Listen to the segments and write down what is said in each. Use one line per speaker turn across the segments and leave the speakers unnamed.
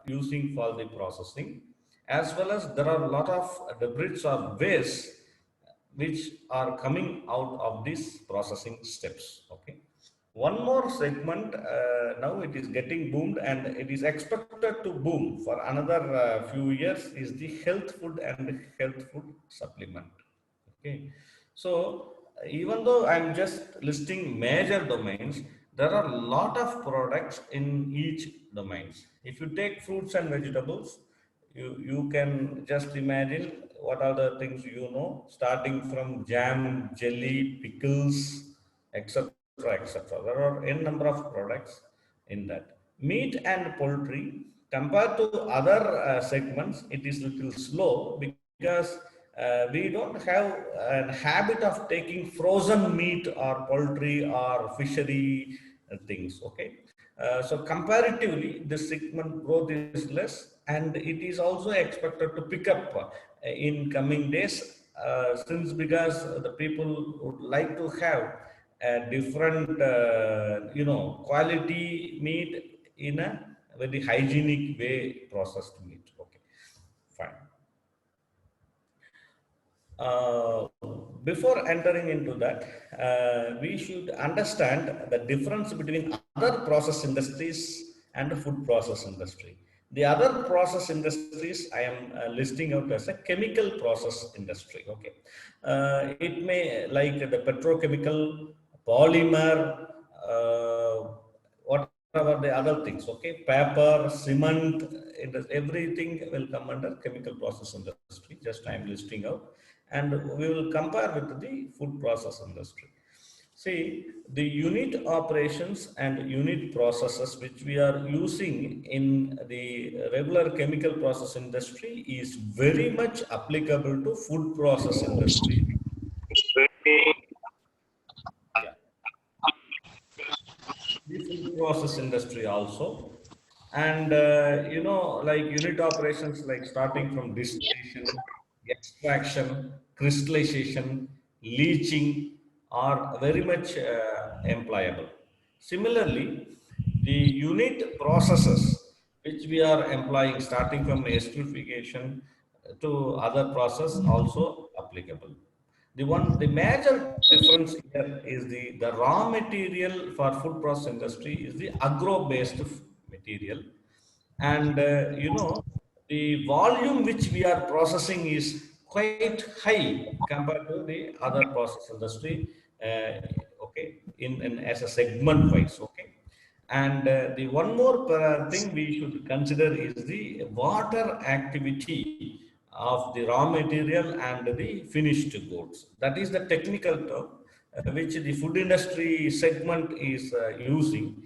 using for the processing, as well as there are a lot of debris or waste which are coming out of these processing steps. Okay. One more segment, now it is getting boomed and it is expected to boom for another few years, is the health food and health food supplement. Okay. So even though I'm just listing major domains, there are a lot of products in each domains. If you take fruits and vegetables, you can just imagine what are the things you know, starting from jam, jelly, pickles, etc., etc. There are n number of products in that. Meat and poultry, compared to other segments, it is little slow because we don't have a habit of taking frozen meat or poultry or fishery things. Okay. So comparatively, this segment growth is less, and it is also expected to pick up in coming days, since because the people would like to have a different, quality meat in a very hygienic way, processed meat. Okay, fine. Uh, Before entering into that, we should understand the difference between other process industries and the food process industry. The other process industries I am listing out as a chemical process industry. Okay, it may like the petrochemical, polymer, whatever the other things. Okay, paper, cement, everything will come under chemical process industry. Just I am listing out, and we will compare with the food process industry. See, the unit operations and unit processes which we are using in the regular chemical process industry is very much applicable to food process industry. Yeah, the food process industry also. And like unit operations, like starting from distillation, extraction, crystallization, leaching, are very much employable. Similarly, the unit processes which we are employing, starting from esterification to other process, also applicable. The major difference here is the raw material for food process industry is the agro-based material, and the volume which we are processing is quite high compared to the other process industry. Okay, in as a segment wise. Okay, and the one more thing we should consider is the water activity of the raw material and the finished goods. That is the technical term which the food industry segment is using,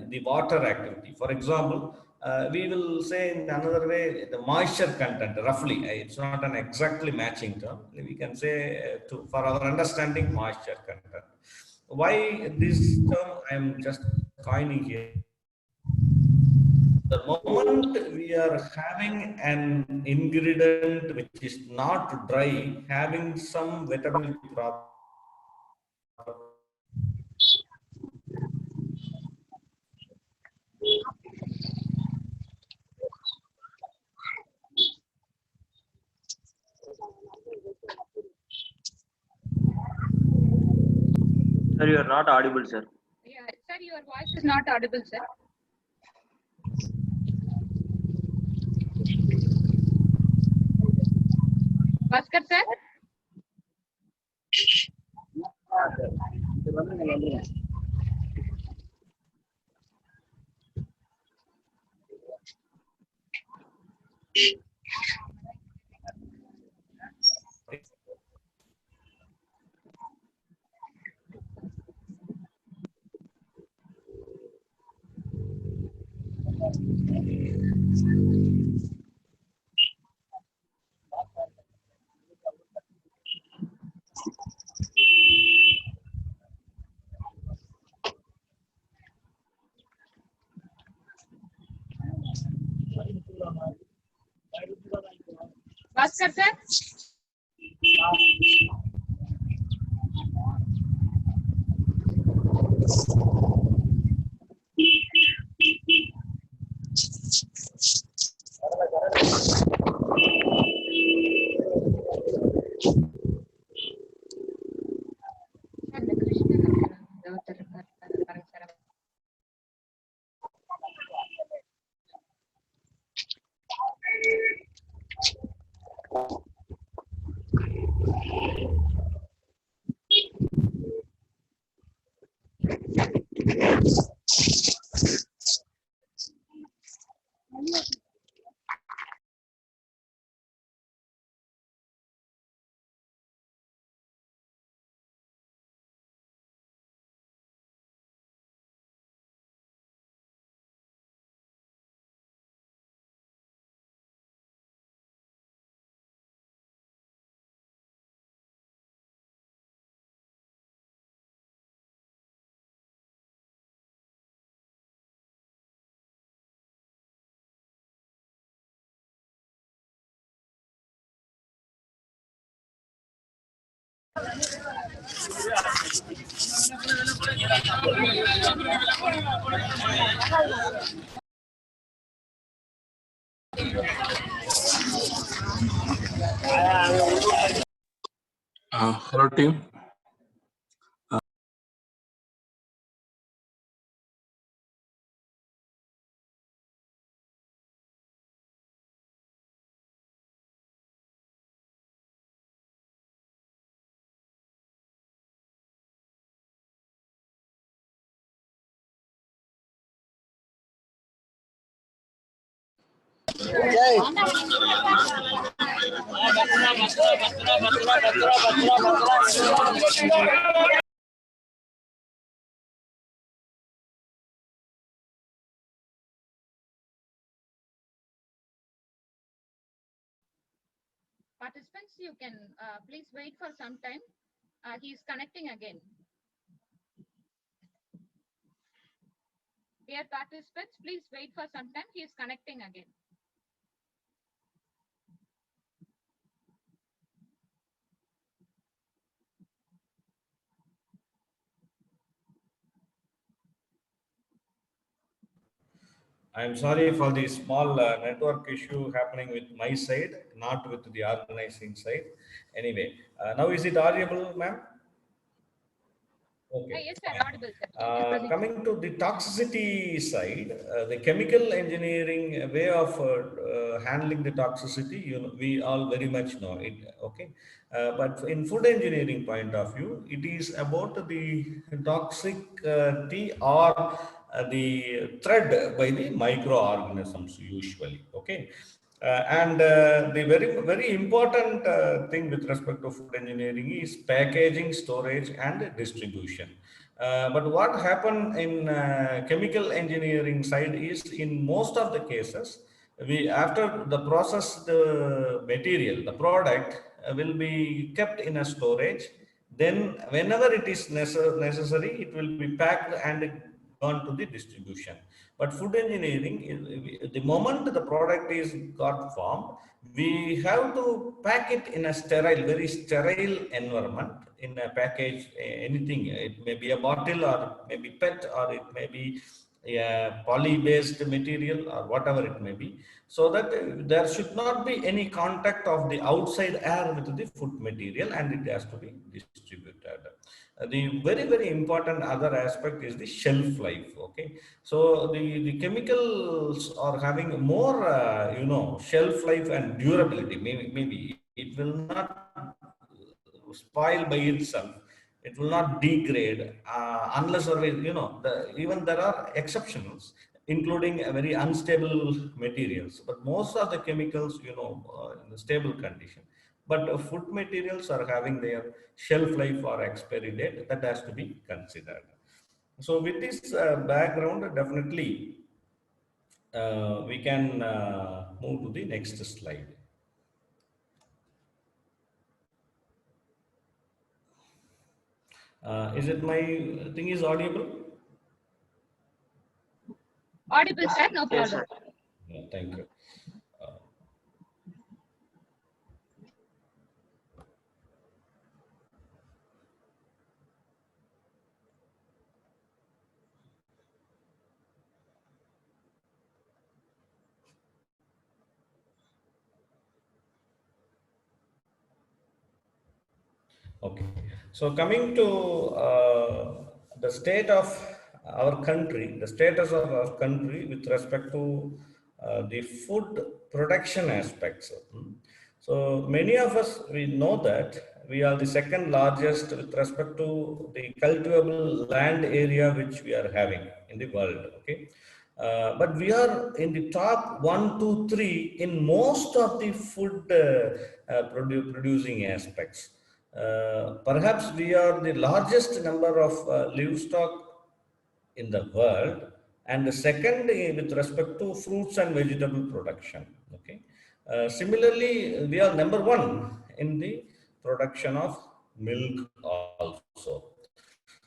the water activity. For example, we will say in another way the moisture content, roughly. It's not an exactly matching term. We can say, for our understanding, moisture content. Why this term I am just coining here? The moment we are having an ingredient which is not dry, having some wettability property,
Sir, you are not audible, sir.
Yeah, sir, your voice is not audible, sir. Bhaskar, sir? Bhaskar, sir?
Hello team.
Participants, you can please wait for some time. He is connecting again. Dear participants, please wait for some time. He is connecting again.
I'm sorry for the small network issue happening with my side, not with the organizing side. Anyway, now is it audible, ma'am? Okay.
Yes, sir, audible, sir.
Coming to the toxicity side, the chemical engineering way of handling the toxicity, you know, we all very much know it. Okay, but in food engineering point of view, it is about the toxicity or the threat by the microorganisms usually. Okay. The very important thing with respect to food engineering is packaging, storage, and distribution. But what happened in chemical engineering side is in most of the cases, we after the processed material, the product will be kept in a storage. Then whenever it is necessary, it will be packed and gone to the distribution. But food engineering, the moment the product is got formed, we have to pack it in a sterile, very sterile environment in a package, anything. It may be a bottle or maybe PET or it may be a poly-based material or whatever it may be, so that there should not be any contact of the outside air with the food material and it has to be distributed. The very important other aspect is the shelf life. Okay, so the chemicals are having more shelf life and durability. Maybe it will not spoil by itself, it will not degrade unless or even there are exceptions including a very unstable materials, but most of the chemicals in a stable condition. But food materials are having their shelf life or expiry date that has to be considered. So with this background, definitely we can move to the next slide. Is it my thing is audible?
Audible, sir, no
Yes,
problem.
sir.
Yeah, thank you. Okay, so coming to the state of our country, the status of our country with respect to the food production aspects. So many of us, we know that we are the second largest with respect to the cultivable land area which we are having in the world. Okay, But we are in the top 1, 2, 3 in most of the food producing aspects. Perhaps we are the largest number of livestock in the world, and the second with respect to fruits and vegetable production. Okay. Similarly, we are number one in the production of milk also.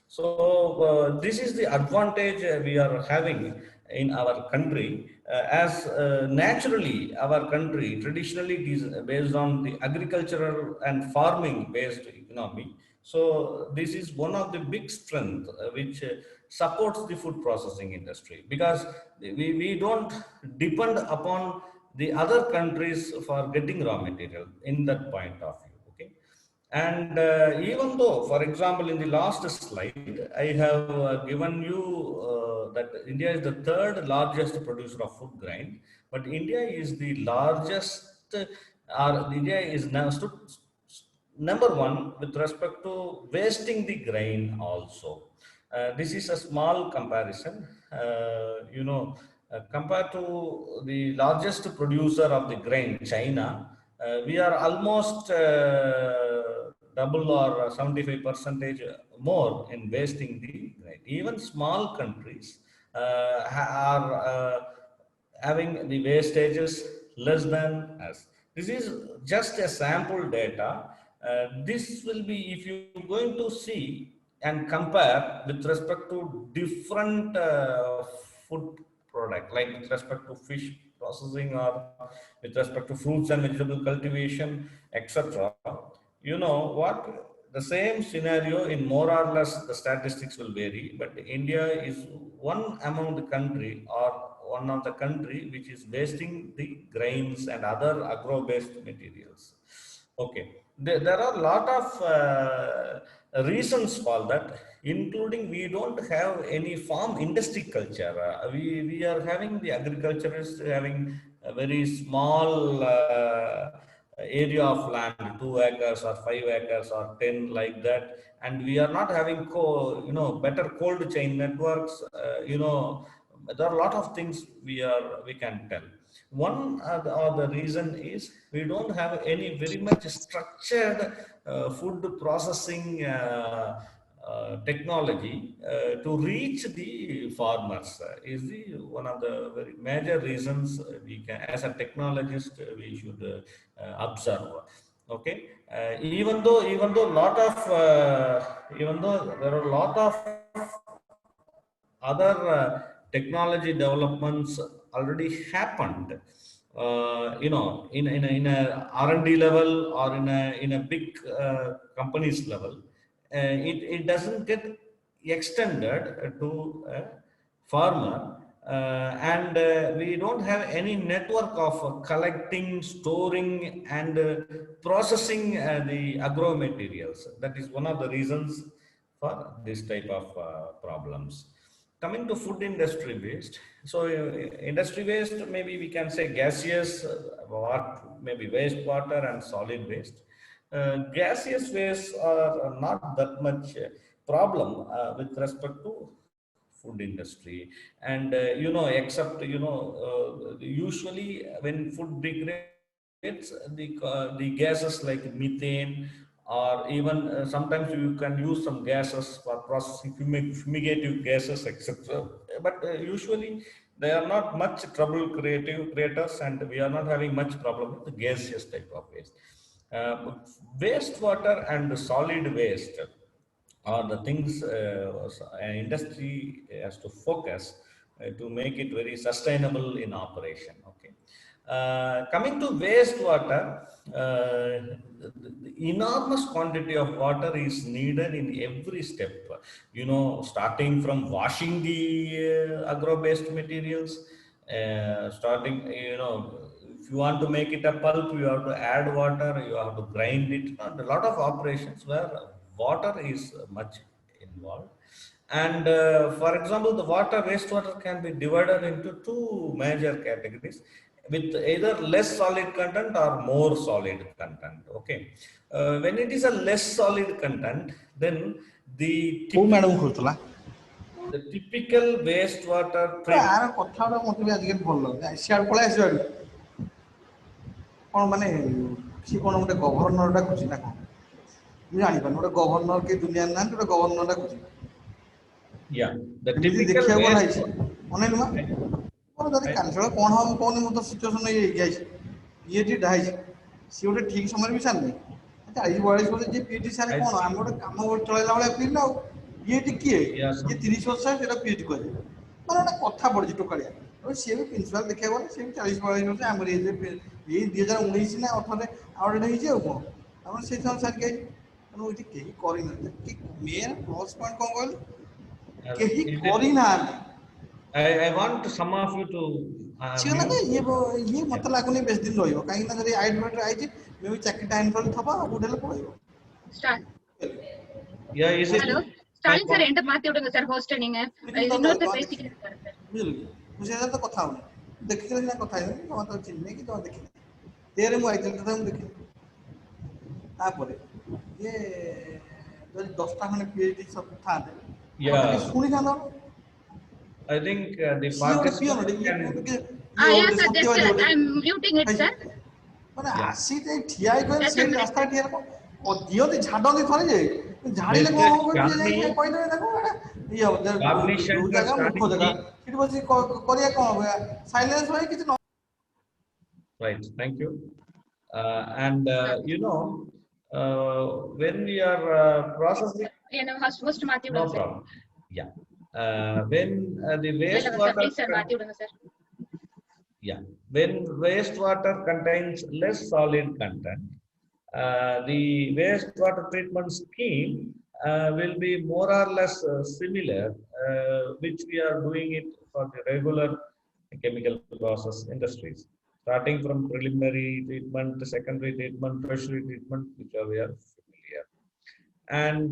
So this is the advantage we are having in our country, as naturally our country traditionally it is based on the agricultural and farming based economy. So this is one of the big strength which supports the food processing industry, because we don't depend upon the other countries for getting raw material in that point of view. Okay. And even though, for example, in the last slide, I have given you that India is the third largest producer of food grain, but India is the largest, India is now number one with respect to wasting the grain also. This is a small comparison, compared to the largest producer of the grain, China. We are almost double or 75 percentage more in wasting the grain. Even small countries are having the wastages less than us. This is just a sample data. This will be, if you're going to see and compare with respect to different food product, like with respect to fish processing or with respect to fruits and vegetable cultivation, etc. You know what? The same scenario in more or less the statistics will vary, but India is one among the country or one of the country which is wasting the grains and other agro-based materials. Okay, there are a lot of reasons for that, including we don't have any farm industry culture. We are having the agriculturists having a very small area of land, 2 acres or 5 acres or 10 like that, and we are not having better cold chain networks. There are a lot of things we can tell. One or the reason is we don't have any very much structured food processing technology to reach the farmers. Is the one of the very major reasons we can, as a technologist, we should observe. Okay, even though there are a lot of other technology developments already happened, in a R&D level or in a big companies level, it doesn't get extended to a farmer, and we don't have any network of collecting, storing, and processing the agro materials. That is one of the reasons for this type of problems. Coming to food industry waste, so industry waste, maybe we can say gaseous, maybe wastewater and solid waste. Gaseous waste are not that much problem with respect to food industry, and except usually when food degrades, the gases like methane, or even sometimes you can use some gases for processing, fumigative gases, etc. But usually they are not much trouble creators, and we are not having much problem with the gaseous type of waste. Wastewater and solid waste are the things an industry has to focus to make it very sustainable in operation. Okay. Coming to wastewater, the enormous quantity of water is needed in every step. Starting from washing the agro-based materials, if you want to make it a pulp, you have to add water, you have to grind it. A lot of operations where water is much involved. And for example, the wastewater can be divided into two major categories, with either less solid content or more solid content. Okay. When it is a less solid content, then the
କୋଉ madam କହୁଥିଲା?
The typical wastewater treatment.
ଆର କଥା ଗୁଡ଼ା ମୋତେ ବି ଆଜିକାଲି ଭଲ ଲାଗୁଛି ସିଆଡ଼େ ପଳେଇ ଆସିବାడు କ'ଣ ମାନେ ସିଏ କ'ଣ ଗୋଟେ ଗଭର୍ଣ୍ଣର ଡାକୁଛି ନା କ'ଣ ମୁଁ ଜାଣିପାରୁନି ଗୋଟେ ଗଭର୍ଣ୍ଣର କିଏ ଦୁନିଆରେ ନାହାନ୍ତି ଗୋଟେ ଗଭର୍ଣ୍ଣର ଡାକୁଛି
Yeah, the
ଏମିତି
typical
ଦେଖିବାକୁ ଭଲ ହେଇଛି
waste.
ଅନେକ ମା ମୋର ଯଦି କାଲିଚଳ କ'ଣ ହବ ମୁଁ କହୁନି ମୁଁ ତ ସିଚୁଏସନ୍ ହେଇକି ଆଇଛି ପିଏଚ୍ଡି ହେଇଛି ସିଏ ଗୋଟେ ଠିକ୍ ସମୟରେ ବି ସାରିନି 40-42 ବର୍ଷ ଯିଏ ପିଏଚ୍ଡି ସାରେ କ'ଣ ଆମେ ଗୋଟେ କାମ ଚଳେଇଲା ଭଳିଆ ପିଇଲ ଆଉ ପିଏଚ୍ଡି କିଏ
Yes.
ଯିଏ 30 ବର୍ଷ ସେଇଟା ପିଏଚ୍ଡି କୁହାଯାଏ ମାନେ ଗୋଟେ କଥା ପଡ଼ିଛି ଟୋକାଳିଆ ଆଉ ସିଏ ବି ପ୍ରିନ୍ସିପାଲ ଦେଖିବାକୁ ଗଲେ ସିଏ ବି 40-42 ବର୍ଷ ଆମର ଏଇ 2019 ନା 18ରେ ଆଉଟ୍ ହେଇଛି ଆଉ କ'ଣ ଆମର ସେଇ ସମୟ ସାରିକି ଆଇଛି ତେଣୁ ଏଠି କେହି କରିନାହାନ୍ତି ମେନ୍ ପ୍ଲସ୍ ପଏଣ୍ଟ କ'ଣ କହିଲୁ କେହି କରିନାହାନ୍ତି
I want some of you to.
ସିଏ ନା ଇଏ ମତେ ଲାଗୁନି ବେଶୀ ଦିନ ରହିବ କାହିଁକି ନା ଯଦି ଆଇଡିରେ ଆଇଛି ମେ ବି ଚାକିରି ଟାଇମ୍ କରି ଥବ ଆଉ ଗୋଟେ ହେଲେ ପଳେଇବ
Start.
Yeah, is it?
Hello. Starting sir, enter மாத்தி விடுங்க சார் host நீங்க. இன்னொருத்த பேசிக்கிட்டு இருக்காரு சார்.
ବୁଝିଲୁ କି ମୁଁ ସେ ତ କଥା ହଉନି ଦେଖିଥିଲେ ସିନା କଥା ହେଇନି ତମେ ତ ଚିହ୍ନି କି ତମେ ଦେଖିନି ତେରେ ମୁଁ ଆଇଥିଲି ତଥା ମୁଁ ଦେଖିନି ତାପରେ ଇଏ ଯଦି 10ଟା ଖଣ୍ଡେ ପିଏଚ୍ଡି ସବୁ ଥାନ୍ତେ
Yeah.
ଶୁଣିଥାନ୍ତ
I think the
ସିଏ ଗୋଟେ peon
participants can.
Yes sir, just I'm muting it sir.
ମାନେ
Yeah.
ଆସି ଠିଆ ହେଇକି
Yes,
ସେ
sir.
ରାସ୍ତା ଠିଆ ଦିଅନ୍ତି ଝାଡ଼ନ୍ତି ଥରେ ଯେ ଝାଡ଼ିଲେ କ'ଣ ହବ
Gandhi-
କହିଦେବେ ତାକୁ ଇଏ ହବ
Gandhi
ଯୋଉ
Shankar
ଜାଗା ମୂର୍ଖ
starting
ଜାଗା ସେଠି ବସି କରିବା କ'ଣ ହବ ସାଇଲେନ୍ସ ହୋଇ କିଛି ନ
Right, thank you. And when we are processing,
என்ன host மாத்தி
no
விடுங்க sir.
problem. Yeah. When the
இல்ல சார்
wastewater,
ப்ளீஸ் சார் மாத்தி விடுங்க sir.
yeah, when wastewater contains less solid content, the wastewater treatment scheme will be more or less similar, which we are doing it for the regular chemical process industries, starting from preliminary treatment, secondary treatment, tertiary treatment, which we are familiar. And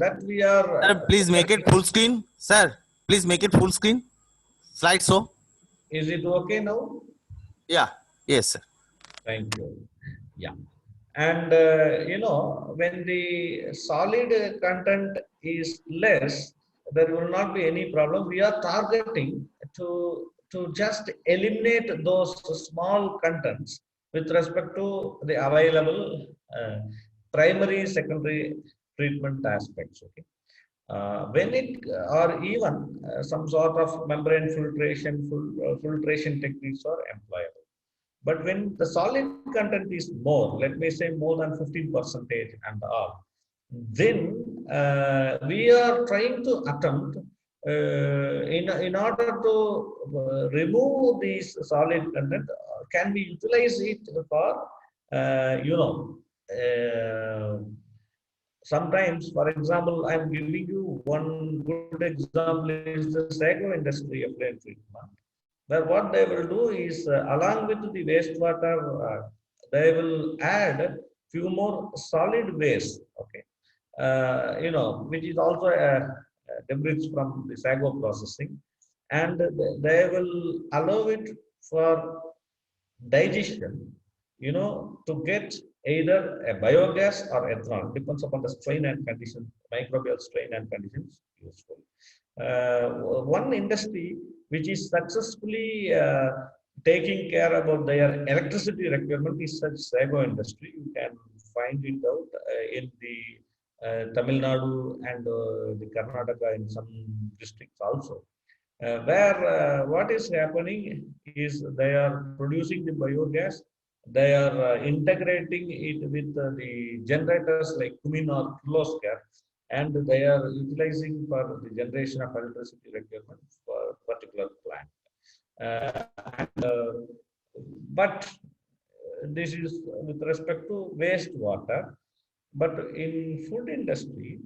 that we are.
Sir, please make it full screen. Sir, please make it full screen. Slide show.
Is it okay now?
Yeah. Yes, sir.
Thank you. Yeah. And when the solid content is less, there will not be any problem. We are targeting to just eliminate those small contents with respect to the available primary, secondary treatment aspects. Okay. When it or even some sort of membrane filtration techniques are employable. But when the solid content is more, let me say more than 15% and all, then we are trying to attempt in order to remove these solid content, can we utilize it for sometimes, for example, I'm giving you one good example is the sago industry of effluent treatment, where what they will do is along with the wastewater, they will add few more solid waste, okay, which is also debris from the sago processing, and they will allow it for digestion, to get either a biogas or ethanol, depends upon the strain and condition, microbial strain and conditions useful. One industry which is successfully taking care about their electricity requirement is such sago industry. You can find it out in the Tamil Nadu and the Karnataka in some districts also, where what is happening is they are producing the biogas, they are integrating it with the generators like Cumin or Kirloskar, and they are utilizing for the generation of electricity requirements for a particular plant. But this is with respect to wastewater. But in food industry,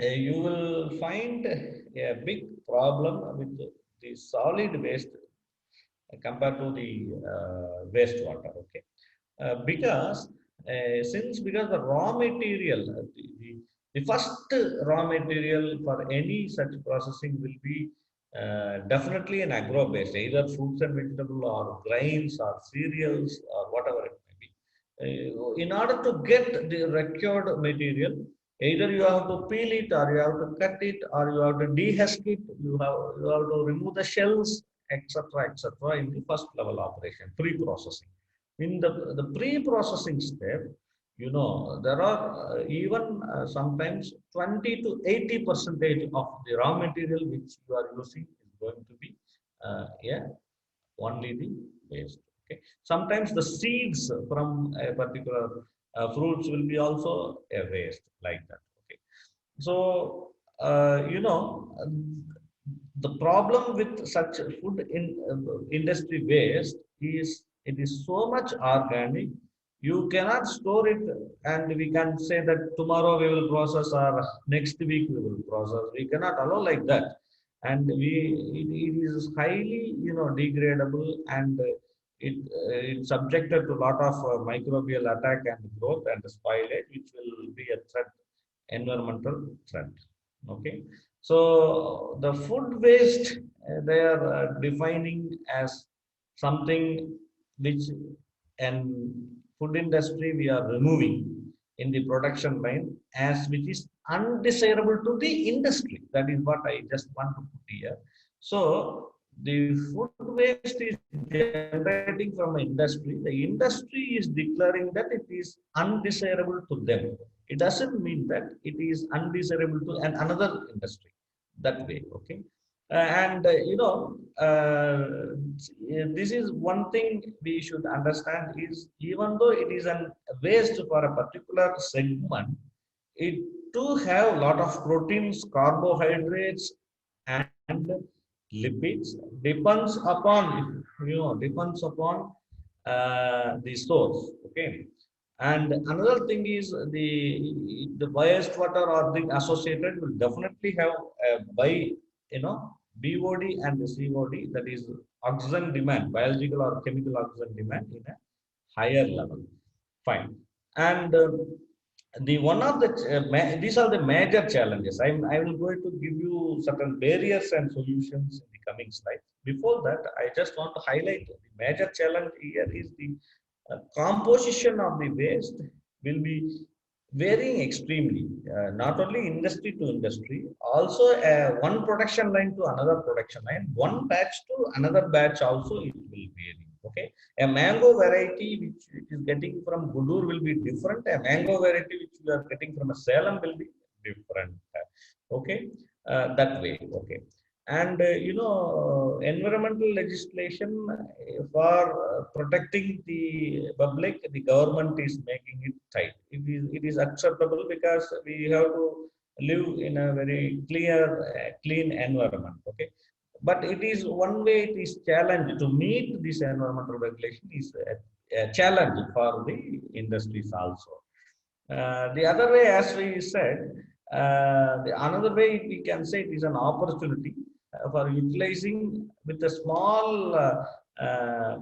you will find a big problem with the solid waste compared to the wastewater. Okay, because the raw material, the first raw material for any such processing will be definitely an agro-based, either fruits and vegetable or grains or cereals or whatever it may be. In order to get the required material, Either you have to peel it, or you have to cut it, or you have to dehusk it. You have to remove the shells, etc., in the first level operation, pre-processing. In the pre-processing step, there are even sometimes 20 to 80% of the raw material which you are using is going to be yeah, only the waste. Okay. Sometimes the seeds from a particular fruits will be also a waste like that. Okay. So the problem with such food industry waste is it is so much organic. You cannot store it and we can say that tomorrow we will process or next week we will process. We cannot allow like that. And it is highly degradable, and it's subjected to a lot of microbial attack and growth and spoilage, which will be a threat, environmental threat. Okay. So the food waste, they are defining as something which and food industry we are removing in the production line, as which is undesirable to the industry. That is what I just want to put here. So the food waste is generating from industry. The industry is declaring that it is undesirable to them. It doesn't mean that it is undesirable to another industry that way. Okay. And this is one thing we should understand is, even though it is a waste for a particular segment, it do have a lot of proteins, carbohydrates, and lipids. Depends upon the source. Okay. And another thing is the wastewater or the associated will definitely have by BOD and the COD, that is oxygen demand, biological or chemical oxygen demand in a higher level. Fine. And the one of the these are the major challenges. I will going to give you certain barriers and solutions in the coming slides. Before that, I just want to highlight the major challenge here is the composition of the waste will be varying extremely, not only industry to industry, also one production line to another production line, one batch to another batch also it will vary. Okay. A mango variety which is getting from Gudur will be different. A mango variety which we are getting from a Salem will be different. Okay. That way. Okay. And environmental legislation for protecting the public, the government is making it tight. It is acceptable because we have to live in a very clean environment. Okay. But it is one way it is challenge to meet this environmental regulation is a challenge for the industries also. The other way, as we said, the another way we can say it is an opportunity for utilizing with a small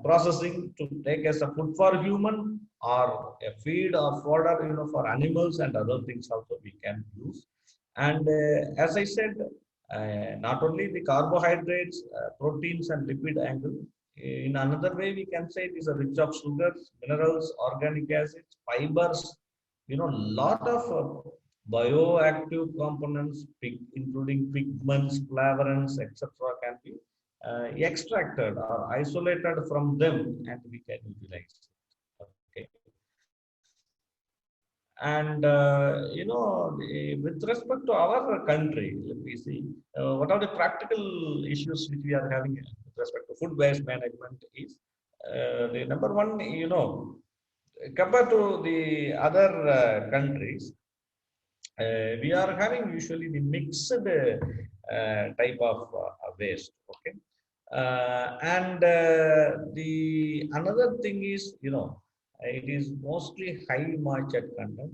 processing to take as a food for human or a feed or fodder, for animals and other things also we can use. And as I said, not only the carbohydrates, proteins and lipid angle. In another way, we can say it is a rich of sugars, minerals, organic acids, fibers, lot of bioactive components, including pigments, flavorants, etc., can be extracted or isolated from them, and we can utilize it. Okay. And with respect to our country, let me see what are the practical issues which we are having with respect to food waste management is the number one, compared to the other countries, we are having usually the mixed type of waste. Okay. And the another thing is, it is mostly high moisture content,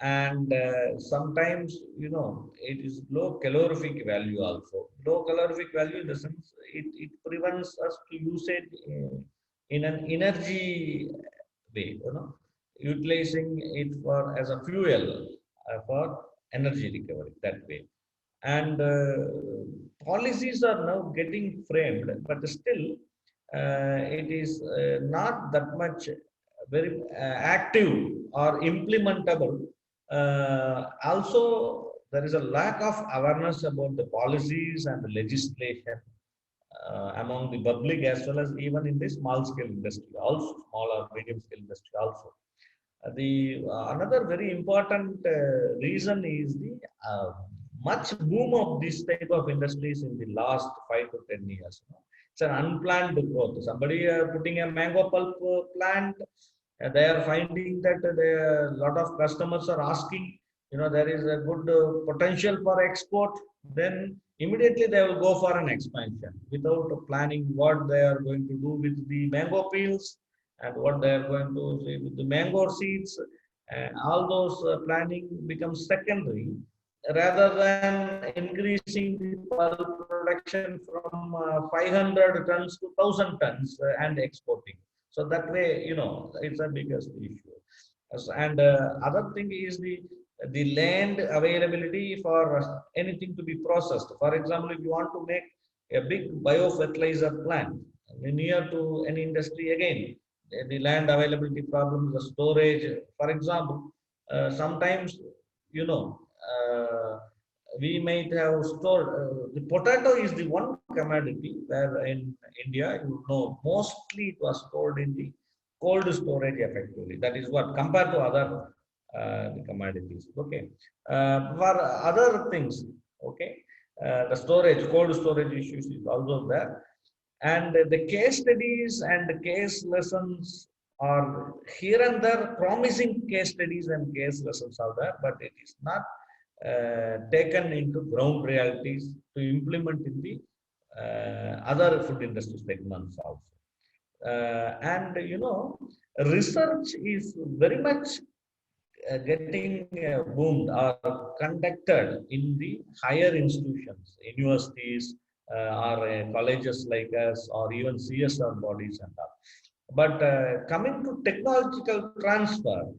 and sometimes it is low calorific value also. Low calorific value in the sense it prevents us to use it in an energy way, utilizing it for as a fuel for energy recovery that way. And policies are now getting framed, but still it is not that much very active or implementable Also, there is a lack of awareness about the policies and the legislation among the public as well as even in the small scale industry, also small or medium scale industry also. The another very important reason is the much boom of this type of industries in the last 5 to 10 years. It's an unplanned growth. Somebody putting a mango pulp plant, they are finding that a lot of customers are asking, there is a good potential for export. Then immediately they will go for an expansion without planning what they are going to do with the mango peels and what they are going to say with the mango seeds. All those planning becomes secondary rather than increasing the pulp production from 500 tons to 1000 tons and exporting. So that way, it's a biggest issue. And other thing is the land availability for anything to be processed. For example, if you want to make a big biofertilizer plant near to any industry, again, the land availability problems, the storage. For example, sometimes, you know, we might have stored, the potato is the one commodity where in India, mostly it was stored in the cold storage effectively. That is what compared to other the commodities. Okay. For other things, okay, the storage, cold storage issues is also there. And the case studies and the case lessons are here and there, promising case studies and case lessons are there, but it is not taken into ground realities to implement in the other food industry segments also. And research is very much getting boomed or conducted in the higher institutions, universities, or colleges like us, or even CSR bodies and all. But coming to technological transfer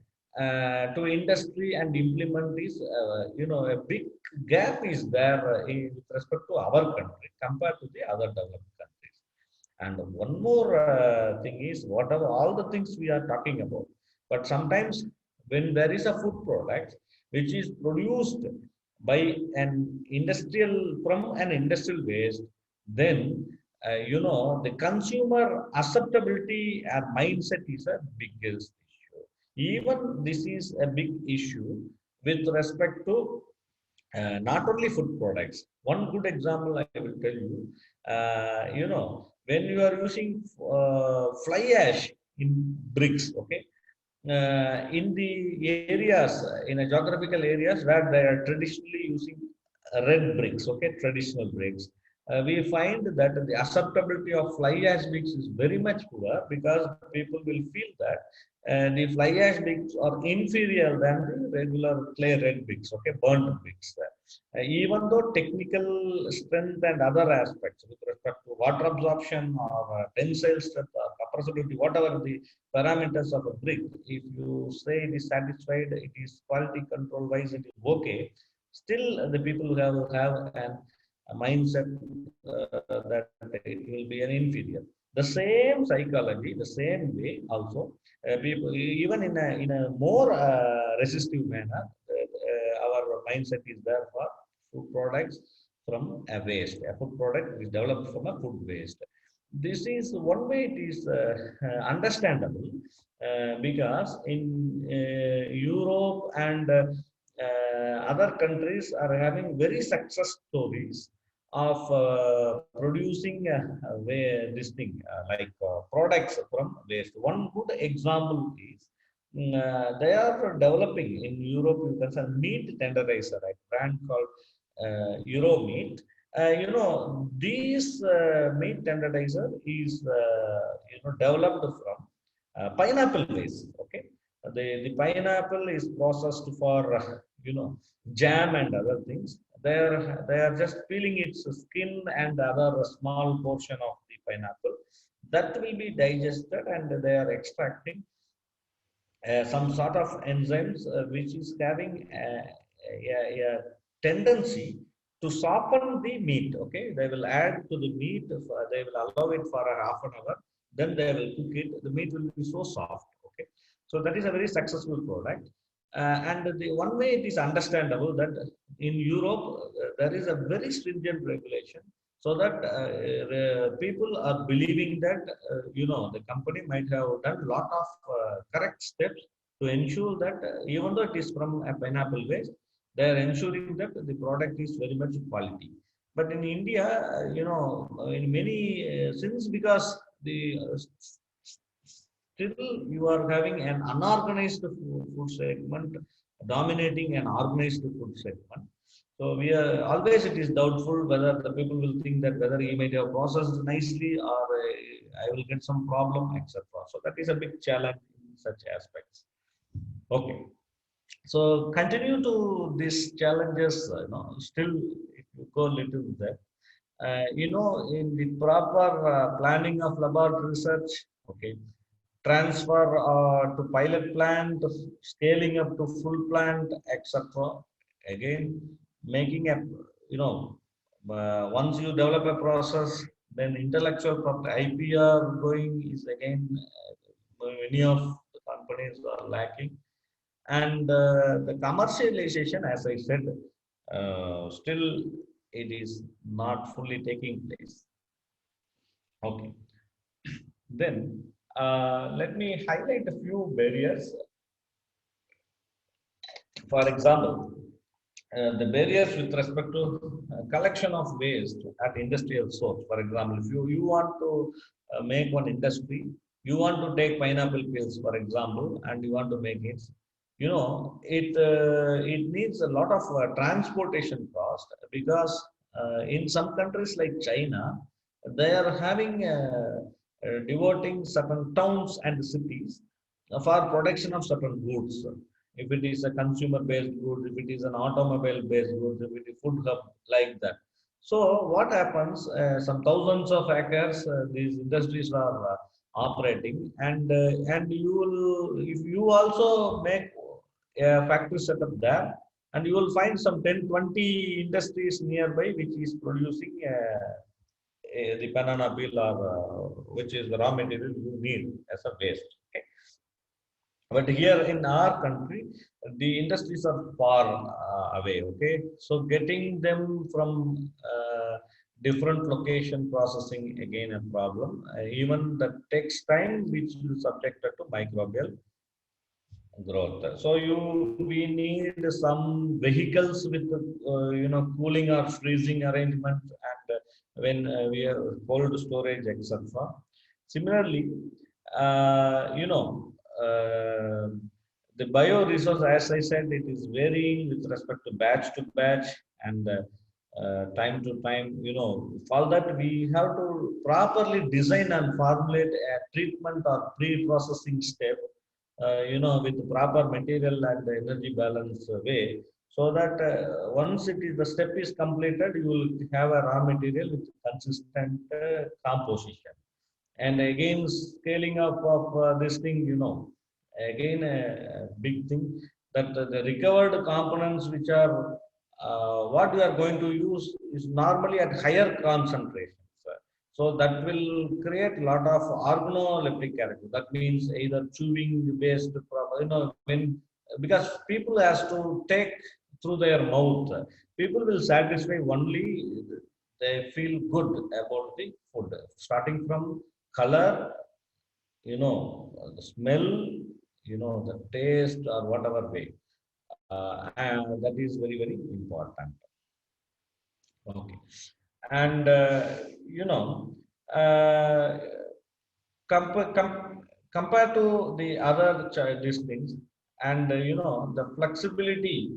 to industry and implement is, a big gap is there with respect to our country compared to the other developed countries. And one more thing is, whatever all the things we are talking about, but sometimes when there is a food product which is produced by an industrial from an industrial waste, then the consumer acceptability and mindset is a biggest issue. Even this is a big issue with respect to not only food products. One good example I will tell you, when you are using fly ash in bricks, okay, in the areas, in a geographical areas where they are traditionally using red bricks, okay, traditional bricks, we find that the acceptability of fly ash bricks is very much poor because people will feel that the fly ash bricks are inferior than the regular clay red bricks, okay, burnt bricks. Even though technical strength and other aspects with respect to water absorption or tensile strength or compressibility, whatever the parameters of a brick, if you say it is satisfied, it is quality control wise, it is okay. Still, the people have a mindset that it will be an inferior. The same psychology, the same way also, people even in a more resistive manner, our mindset is there for food products from a waste. A food product is developed from a food waste. This is one way it is understandable because in Europe and other countries are having very success stories of producing this thing like products from waste. One good example is they are developing in Europe. You can say meat tenderizer, a brand called Euro Meat. This meat tenderizer is developed from pineapple base. Okay, the pineapple is processed for jam and other things. They are just peeling its skin and other small portion of the pineapple that will be digested, and they are extracting some sort of enzymes which is having a tendency to soften the meat. Okay, they will add to the meat, they will allow it for a half an hour, then they will cook it. The meat will be so soft. Okay, so that is a very successful product. And the one way it is understandable that in Europe there is a very stringent regulation, so that the people are believing that the company might have done a lot of correct steps to ensure that even though it is from a pineapple waste, they are ensuring that the product is very much quality. But in India, in many since because the still you are having an unorganized food segment dominating an organized food segment. So we are always, it is doubtful whether the people will think that whether he might have processed nicely or I will get some problem, etc. So that is a big challenge in such aspects. Okay. So continue to these challenges, still if you go little bit, in the proper planning of laboratory research, okay, transfer to pilot plant, scaling up to full plant, etc. Again, making a, once you develop a process, then intellectual property IPR going is again many of the companies are lacking, and the commercialization, as I said, still it is not fully taking place. Okay. Then let me highlight a few barriers. For example, the barriers with respect to collection of waste at industrial source. For example, if you want to make one industry, you want to take pineapple peels, for example, and you want to make it. It needs a lot of transportation cost, because in some countries like China, they are having devoting certain towns and cities for production of certain goods. If it is a consumer-based good, if it is an automobile-based good, if it is food hub, like that. So what happens? Some thousands of acres these industries are operating, and you will, if you also make a factory setup there, and you will find some 10-20 industries nearby which is producing the banana peel, or which is the raw material you need as a waste. Okay. But here in our country, the industries are far away. Okay, so getting them from different location, processing again a problem. Even that takes time, which will subjected to microbial growth. So we need some vehicles with cooling or freezing arrangement, and when we have cold storage, etc. Similarly, the bioresource, as I said, it is varying with respect to batch to batch, and time to time. For that we have to properly design and formulate a treatment or pre-processing step, with proper material and energy balance way, so that once the step is completed, you will have a raw material with consistent composition. And again, scaling up of this thing, again a big thing, that the recovered components which are what we are going to use is normally at higher concentrations. So that will create a lot of organoleptic character. That means either chewing based, because people has to take through their mouth. People will satisfy only they feel good about the food, starting from color, the smell, the taste, or whatever way. And that is very, very important. Okay. And, uh, compared to the other these things, and, the flexibility,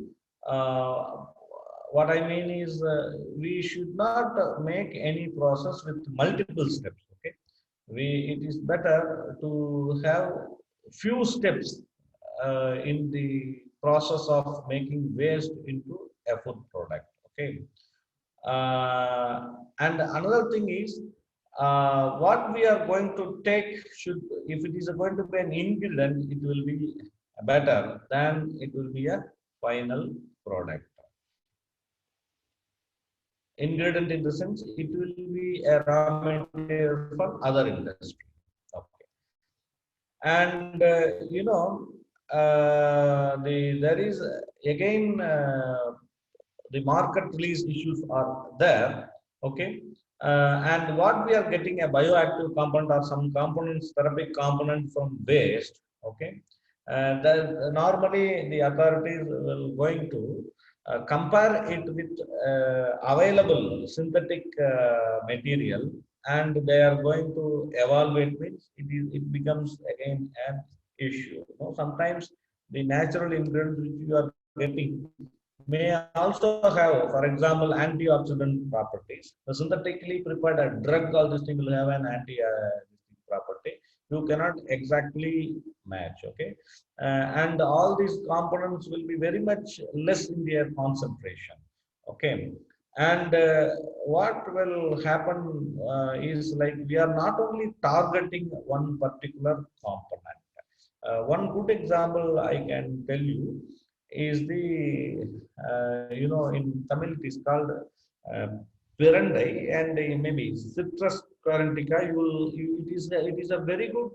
what I mean is we should not make any process with multiple steps. Okay. It is better to have few steps in the process of making waste into a food product. Okay. And another thing is, what we are going to take should, if it is going to be an ingredient, it will be better than it will be a final product. Ingredient in the sense, it will be a raw material for other industry. Okay. And there is again the market release issues are there. Okay. And what we are getting a bioactive component or some components, therapeutic component from waste. Okay. That normally the authorities will going to compare it with available synthetic material, and they are going to evaluate which it becomes again an issue. You know, sometimes the natural ingredients which you are getting may also have, for example, antioxidant properties. The synthetically prepared drug, all this thing will have an anti property. You cannot exactly match. Okay. And all these components will be very much less in their concentration. Okay. And what will happen is, like, we are not only targeting one particular component. One good example I can tell you is the in Tamil it is called Pirandai, and maybe Citrus quarantica. It is a very good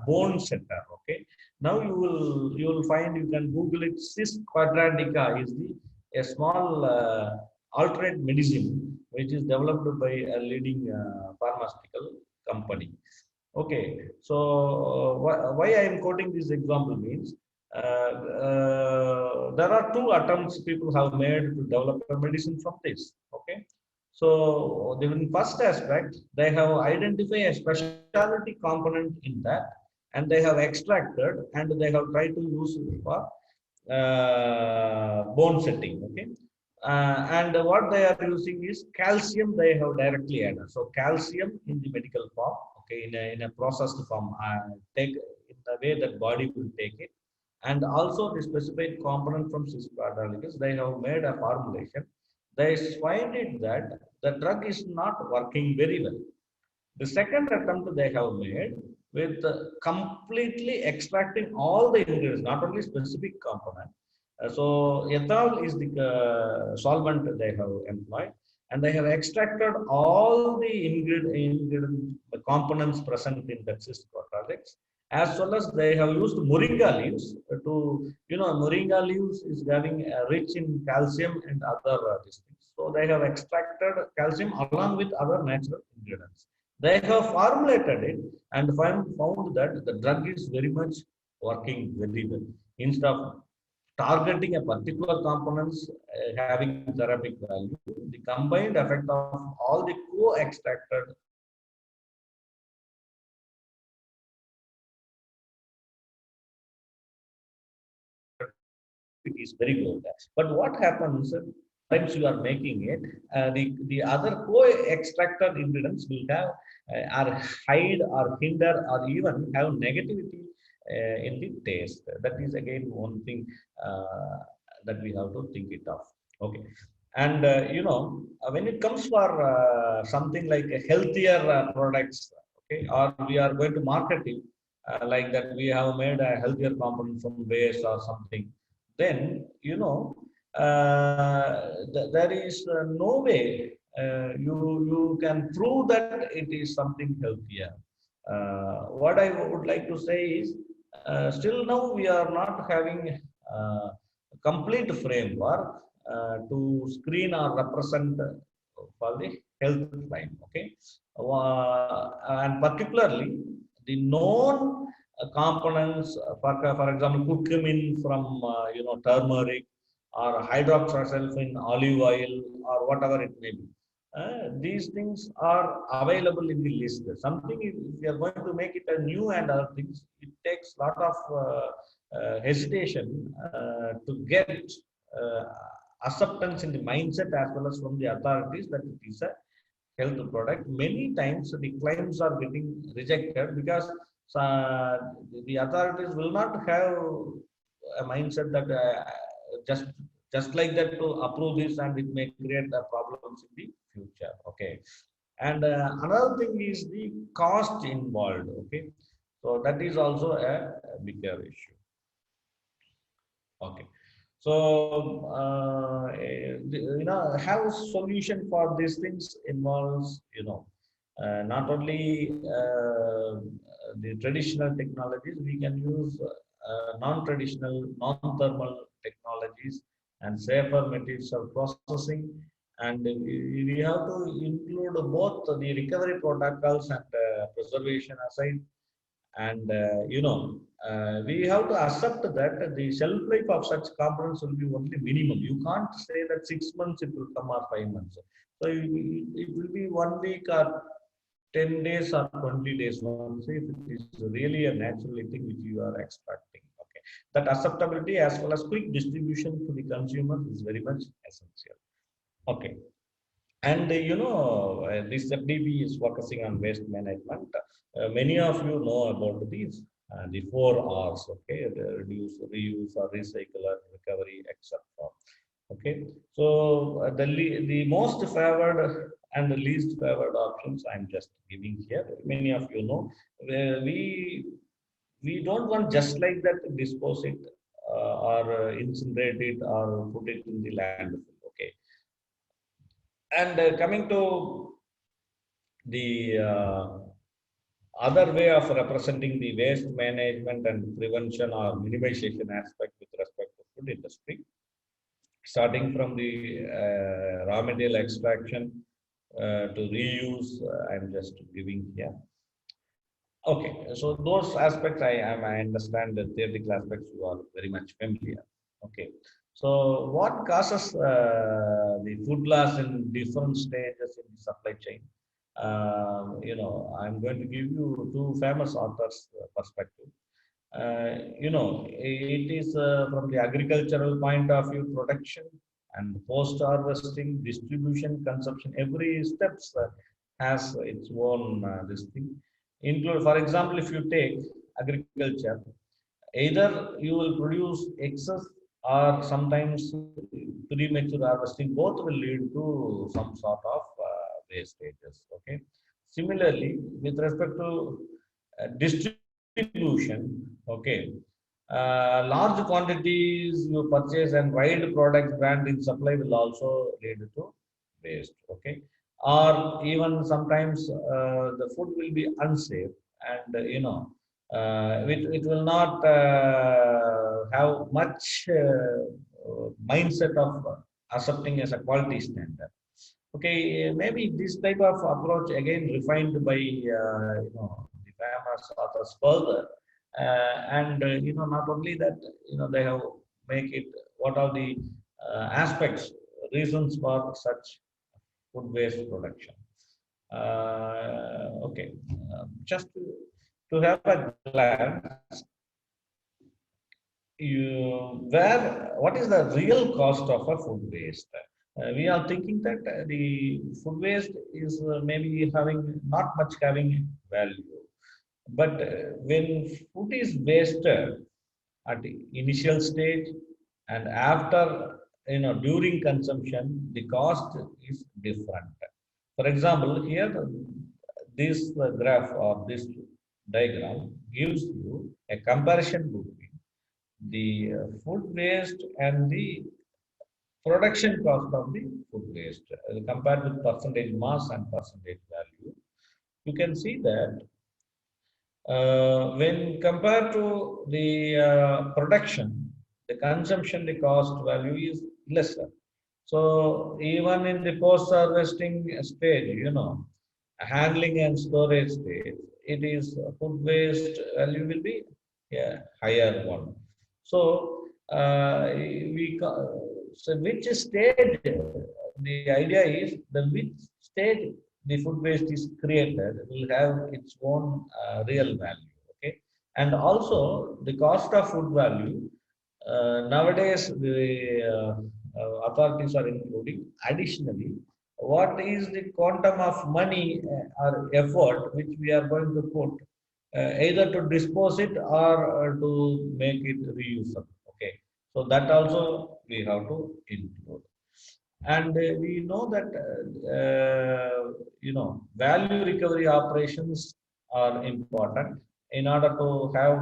bone setter. Okay. Now you will find, you can Google it. Cis quadratica is a small alternate medicine which is developed by a leading pharmaceutical company. Okay. So why I am quoting this example means, there are two attempts people have made to develop a medicine from this. Okay. So in first aspect, they have identified a specialty component in that, and they have extracted, and they have tried to use it for bone setting. Okay. And what they are using is calcium. They have directly added. So calcium in the medical form, okay, in a processed form, take in the way that body will take it. And also the specific component from cis quadraticus, they have made a formulation. They find it that the drug is not working very well. The second attempt they have made with completely extracting all the ingredients, not only specific component. So ethanol is the solvent they have employed, and they have extracted all the ingredient components present in the cis quadraticus, as well as they have used moringa leaves to, moringa leaves is having rich in calcium and other things. So they have extracted calcium along with other natural ingredients. They have formulated it and found that the drug is very much working very well. Instead of targeting a particular components having therapeutic value, the combined effect of all the co-extracted is very good. But what happens, sometimes you are making it, the other co-extracted ingredients will have or hide or hinder or even have negativity in the taste. That is again one thing that we have to think it of. Okay. And when it comes for something like a healthier products, okay, or we are going to market it like that, we have made a healthier component from waste or something, then there is no way you can prove that it is something healthier. What I would like to say is, still now we are not having complete framework to screen or represent for the health crime. Okay. And particularly the known components, for example, curcumin from turmeric, or hydroxysulfone olive oil, or whatever it may be. These things are available in the list. Something, if we are going to make it a new and other things, it takes a lot of hesitation to get acceptance in the mindset as well as from the authorities that it is a health product. Many times the claims are getting rejected because the authorities will not have a mindset that just like that to approve this, and it may create problems in the future. Okay. And another thing is the cost involved. Okay. So that is also a bigger issue. Okay. So have a solution for these things involves not only the traditional technologies. We can use non-traditional, non-thermal technologies and safer material processing. And we have to include both the recovery protocols and preservation aside. And we have to accept that the shelf life of such components will be only minimum. You can't say that 6 months it will come or 5 months. So it will be 1 week or 10 days or 20 days once if it is really a natural thing which you are extracting. Okay, that acceptability as well as quick distribution to the consumer is very much essential. Okay. And this FDB is focusing on waste management. Many of you know about these, the 4 Rs, okay, the reduce, reuse, or recycle, or recovery, etc. Okay, so the most favored and the least favored options I'm just giving here. Many of you know, we don't want just like that to dispose it or incinerate it or put it in the landfill. Okay, and coming to the other way of representing the waste management and prevention or minimization aspect with respect to food industry, starting from the raw material extraction to reuse, I'm just giving here. Okay, so those aspects I understand the theoretical aspects you are very much familiar. Okay, so what causes the food loss in different stages in the supply chain? I'm going to give you two famous authors' perspective. It is from the agricultural point of view, production and post-harvesting, distribution, consumption. Every steps has its own this thing. Include, for example, if you take agriculture, either you will produce excess or sometimes premature harvesting. Both will lead to some sort of wastages. Okay. Similarly, with respect to distribution, okay, large quantities you purchase and wide product brand in supply will also lead to waste. Okay, or even sometimes the food will be unsafe, and it will not have much mindset of accepting as a quality standard. Okay, maybe this type of approach again refined by the famous authors further, and not only that, they have make it what are the aspects, reasons for such food waste production. Okay, just to have a glance, what is the real cost of a food waste? We are thinking that the food waste is maybe having not much having value, but when food is wasted at the initial stage and after, during consumption, the cost is different. For example, here this graph or this diagram gives you a comparison between the food waste and the production cost of the food waste compared with percentage mass and percentage value. You can see that when compared to the production, the consumption, the cost value is lesser. So even in the post-harvesting stage, handling and storage stage, it is food waste value will be higher one. So so which stage, the idea is the which stage the food waste is created will have its own real value. Okay, and also the cost of food value nowadays the authorities are including additionally what is the quantum of money or effort which we are going to put either to dispose it or to make it reusable. Okay, so that also we have to include. And we know that value recovery operations are important in order to have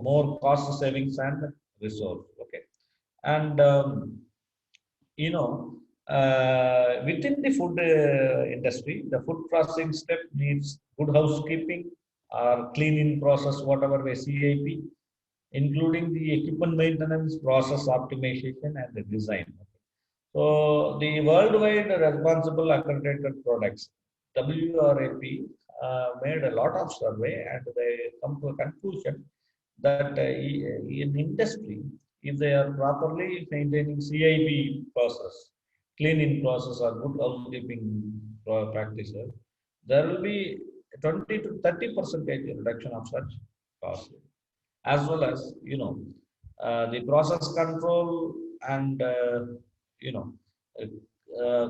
more cost savings and resource. Okay, and within the food industry, the food processing step needs good housekeeping or cleaning process, whatever way CAP, including the equipment maintenance, process optimization, and the design. So the worldwide responsible accredited products, WRAP, made a lot of survey and they come to a conclusion that in industry, if they are properly maintaining CIP process, cleaning process or good housekeeping practices, there will be 20 to 30% reduction of such costs, as well as the process control and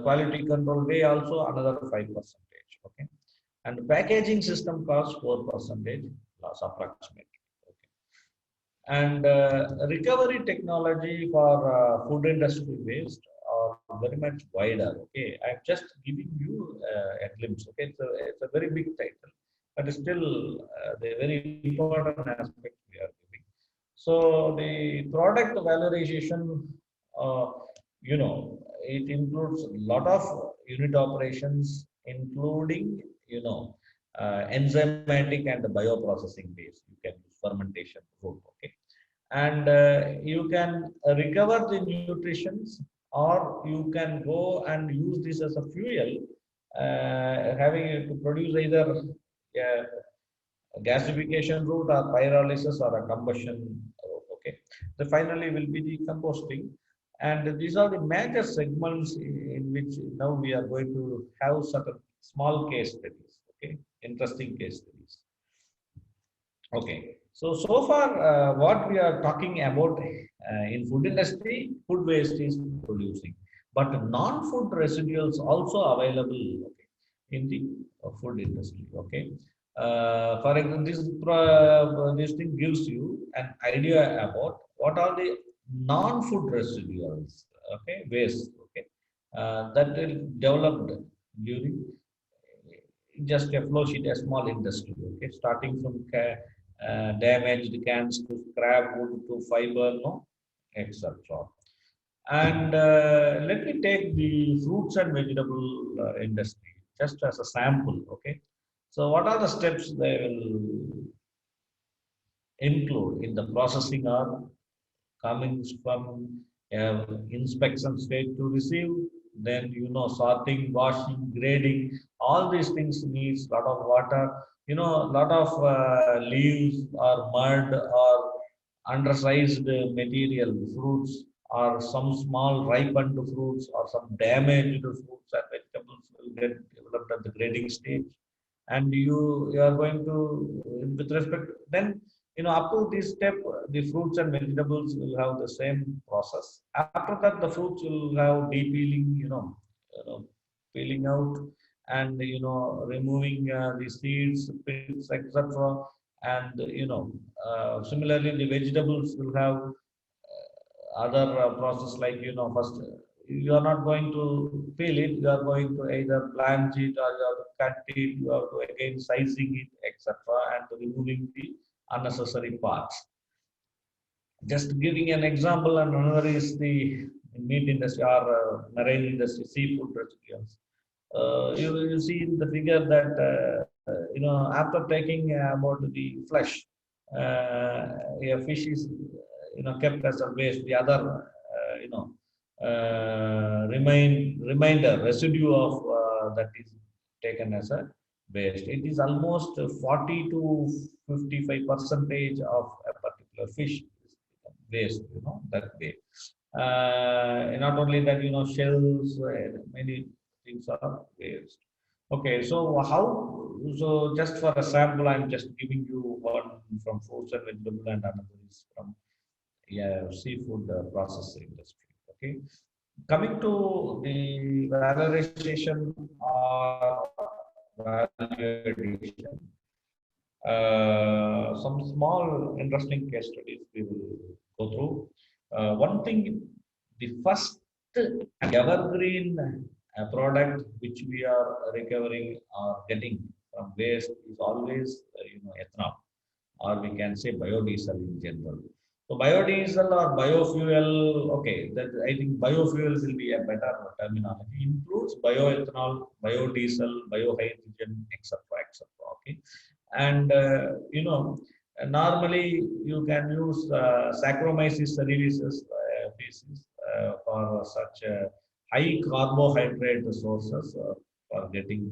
quality control way also another 5%. Okay, and packaging system costs 4% loss approximately. Okay, and recovery technology for food industry waste are very much wider. Okay, I'm just giving you a glimpse. Okay, it's a very big title, but still the very important aspect we are giving. So the product valorization, uh, it includes a lot of unit operations, including enzymatic and bioprocessing base. You can use fermentation route. Okay, and you can recover the nutritions, or you can go and use this as a fuel, having it to produce either gasification route or pyrolysis or a combustion route. Okay, the finally will be the composting, and these are the major segments in which now we are going to have certain small case studies. Okay, interesting case studies. Okay, so far what we are talking about in food industry, food waste is producing, but non-food residuals also available, okay, in the food industry. Okay, for example, this thing gives you an idea about what are the non-food residuals, okay, waste, okay, that will developed during just a flow sheet, a small industry. Okay, starting from damaged cans to scrap wood to fiber, no, etc. And let me take the fruits and vegetable industry just as a sample. Okay, so what are the steps they will include in the processing or coming from inspection stage to receive, then sorting, washing, grading, all these things needs lot of water, lot of leaves or mud or undersized material fruits or some small ripened fruits or some damaged fruits and vegetables will get developed at the grading stage, and you are going to, with respect, then up to this step the fruits and vegetables will have the same process. After that the fruits will have de-peeling, peeling out, and removing the seeds, pits, etc. And similarly the vegetables will have other process, like first you are not going to peel it, you are going to either blanch it or you have to cut it, you have to again sizing it, etc., and removing the unnecessary parts. Just giving an example, and another is the meat industry or marine industry, seafood residuals. You see in the figure that after taking about the flesh, a fish is kept as a waste. The other remainder residue of that is taken as a waste. It is almost 40 to 55% of a particular fish is waste. That way. Not only that, shells, many things are waste. Okay, so how? So just for a sample, I'm just giving you one from fruits and vegetable, and another is from seafood processing industry. Okay, coming to the valorization or value addition, some small interesting case studies we will go through. One thing, the first evergreen product which we are recovering or getting from waste is always ethanol, or we can say biodiesel in general. So biodiesel or biofuel, okay, that I think biofuel will be a better terminology. Includes bioethanol, biodiesel, biohydrogen, etc., etc. Okay, and Normally, you can use Saccharomyces cerevisiae species for such high carbohydrate sources for getting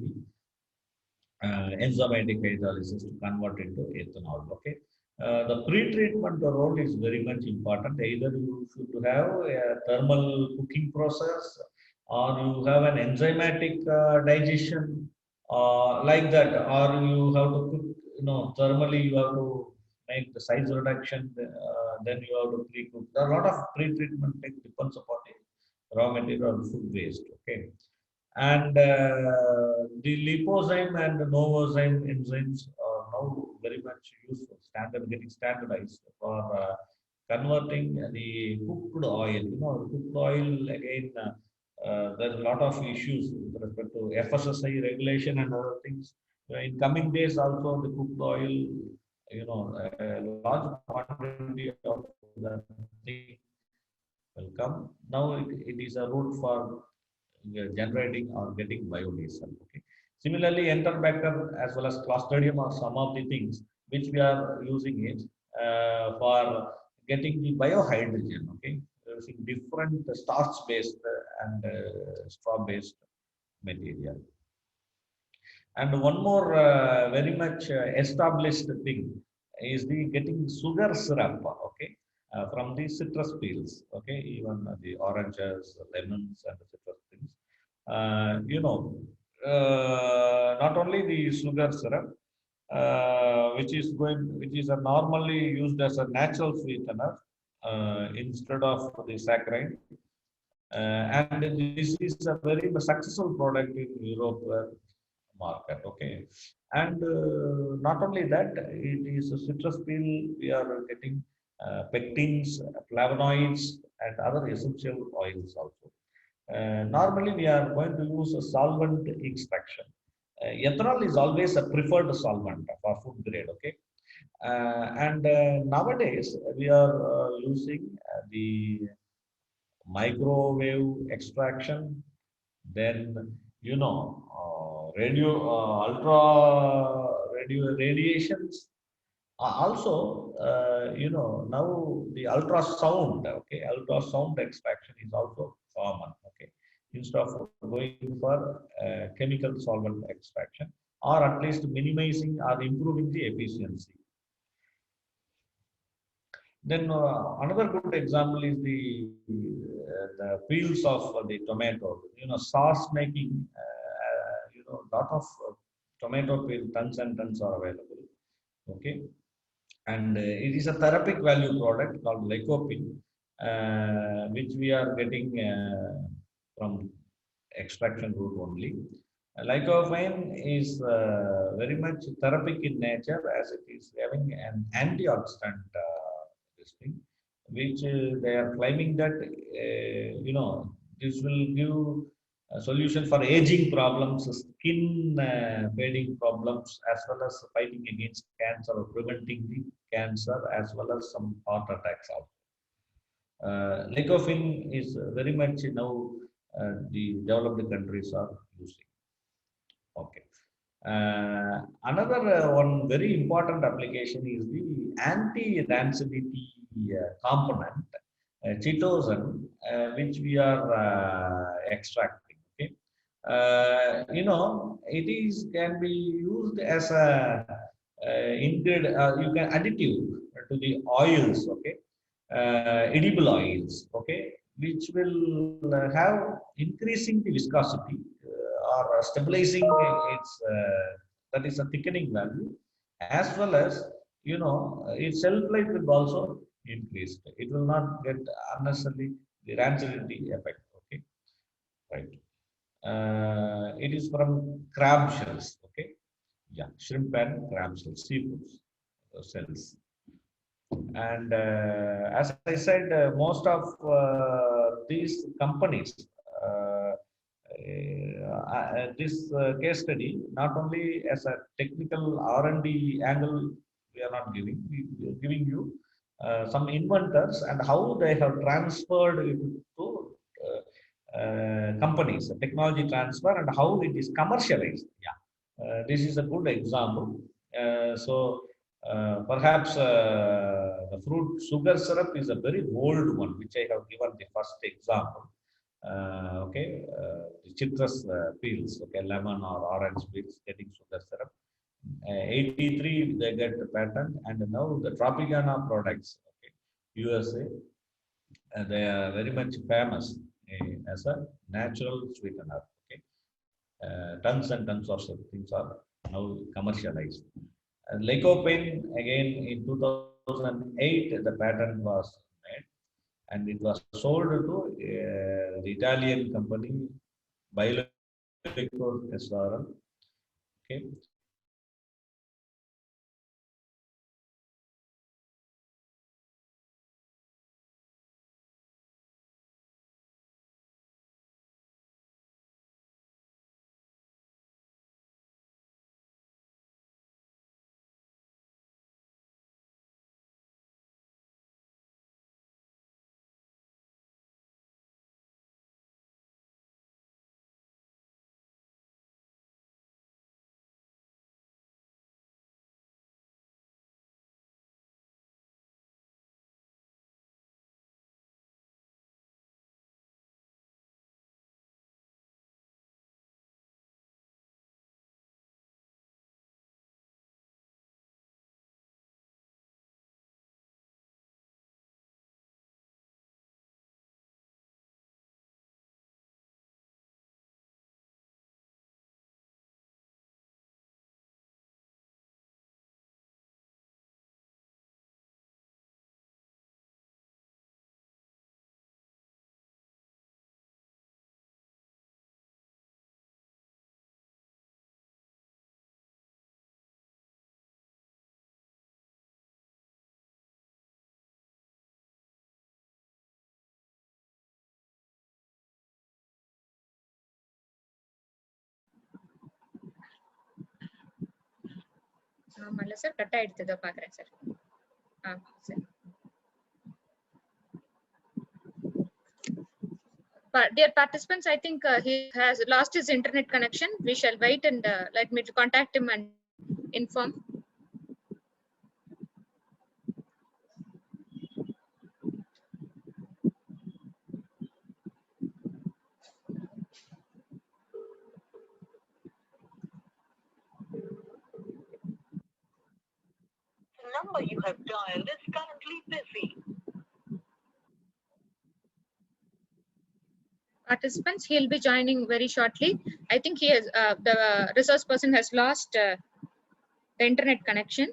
the enzymatic hydrolysis to convert into ethanol. Okay. The pre-treatment role is very much important. Either you should have a thermal cooking process or you have an enzymatic digestion like that, or you have to cook, thermally you have to make the size reduction, then you have to pre-cook. There are a lot of pre-treatment depends upon the raw material or food waste. Okay. And the lipozyme and novozyme enzymes are now very much useful, getting standardized for converting the cooked oil. Cooked oil again, there's a lot of issues with respect to FSSAI regulation and other things. In coming days, also the cooked oil, a large quantity of that thing will come. Now it is a route for generating or getting biodiesel. Okay. Similarly, Enterbacter as well as Clostridium are some of the things which we are using it for getting the biohydrogen. Okay, using different starch-based and straw-based material. And one more very much established thing is the getting sugar syrup. Okay. From the citrus peels, okay, even the oranges, lemons, and the citrus things. Not only the sugar syrup, which is normally used as a natural sweetener instead of the saccharine, and this is a very successful product in Europe market. Okay, and not only that, it is a citrus peel. We are getting pectins, flavonoids, and other essential oils also. Normally, we are going to use a solvent extraction. Ethanol is always a preferred solvent for food grade. Okay, and nowadays we are using the microwave extraction, then radiations. Also, now the ultrasound, okay, ultrasound extraction is also common. Okay, instead of going for chemical solvent extraction, or at least minimizing or improving the efficiency. Then another good example is the peels of the tomato. Sauce making. Lot of tomato peel, tons and tons are available. Okay, and it is a therapeutic value product called lycopene, which we are getting from extraction route only. Lycopene is very much therapeutic in nature, as it is having an antioxidant this thing, which they are claiming that this will give a solution for aging problems, skin fading problems, as well as fighting against cancer or preventing the cancer, as well as some heart attacks also. Lycopene is very much now the developed countries are using. Okay. Another one very important application is the anti-rancidity component, chitosan, which we are extracting. Okay, it can be used as a ingredient. You can additive to the oils. Okay, edible oils. Okay, which will have increasing the viscosity or stabilizing its that is a thickening value, as well as its shelf life will also increase. It will not get unnecessarily the rancidity effect. Okay, right. It is from crab shells. Okay, yeah, shrimp and crab shells, seafoods cells. And as I said, most of these companies, this case study, not only as a technical R&D angle, we are not giving. We are giving you some inventors and how they have transferred it to companies, technology transfer, and how it is commercialized. Yeah, this is a good example. So Perhaps the fruit sugar syrup is a very old one, which I have given the first example. The citrus peels, okay, lemon or orange peels getting sugar syrup. 83 they get the patent, and now the Tropicana products, okay, USA, they are very much famous as a natural sweetener. Okay, tons and tons of things are now commercialized. Lycopene, again in 2008, the patent was made, and it was sold to the Italian company Bioliquor SRL. Okay.
ஆமால்ல sir cut ஆயிடுது பாக்குறேன் sir. சரி. But dear participants, I think he has lost his internet connection. We shall wait and let me to contact him and inform.
The number you have dialed is currently busy.
Participants, he'll be joining very shortly. I think he has the resource person has lost the internet connection.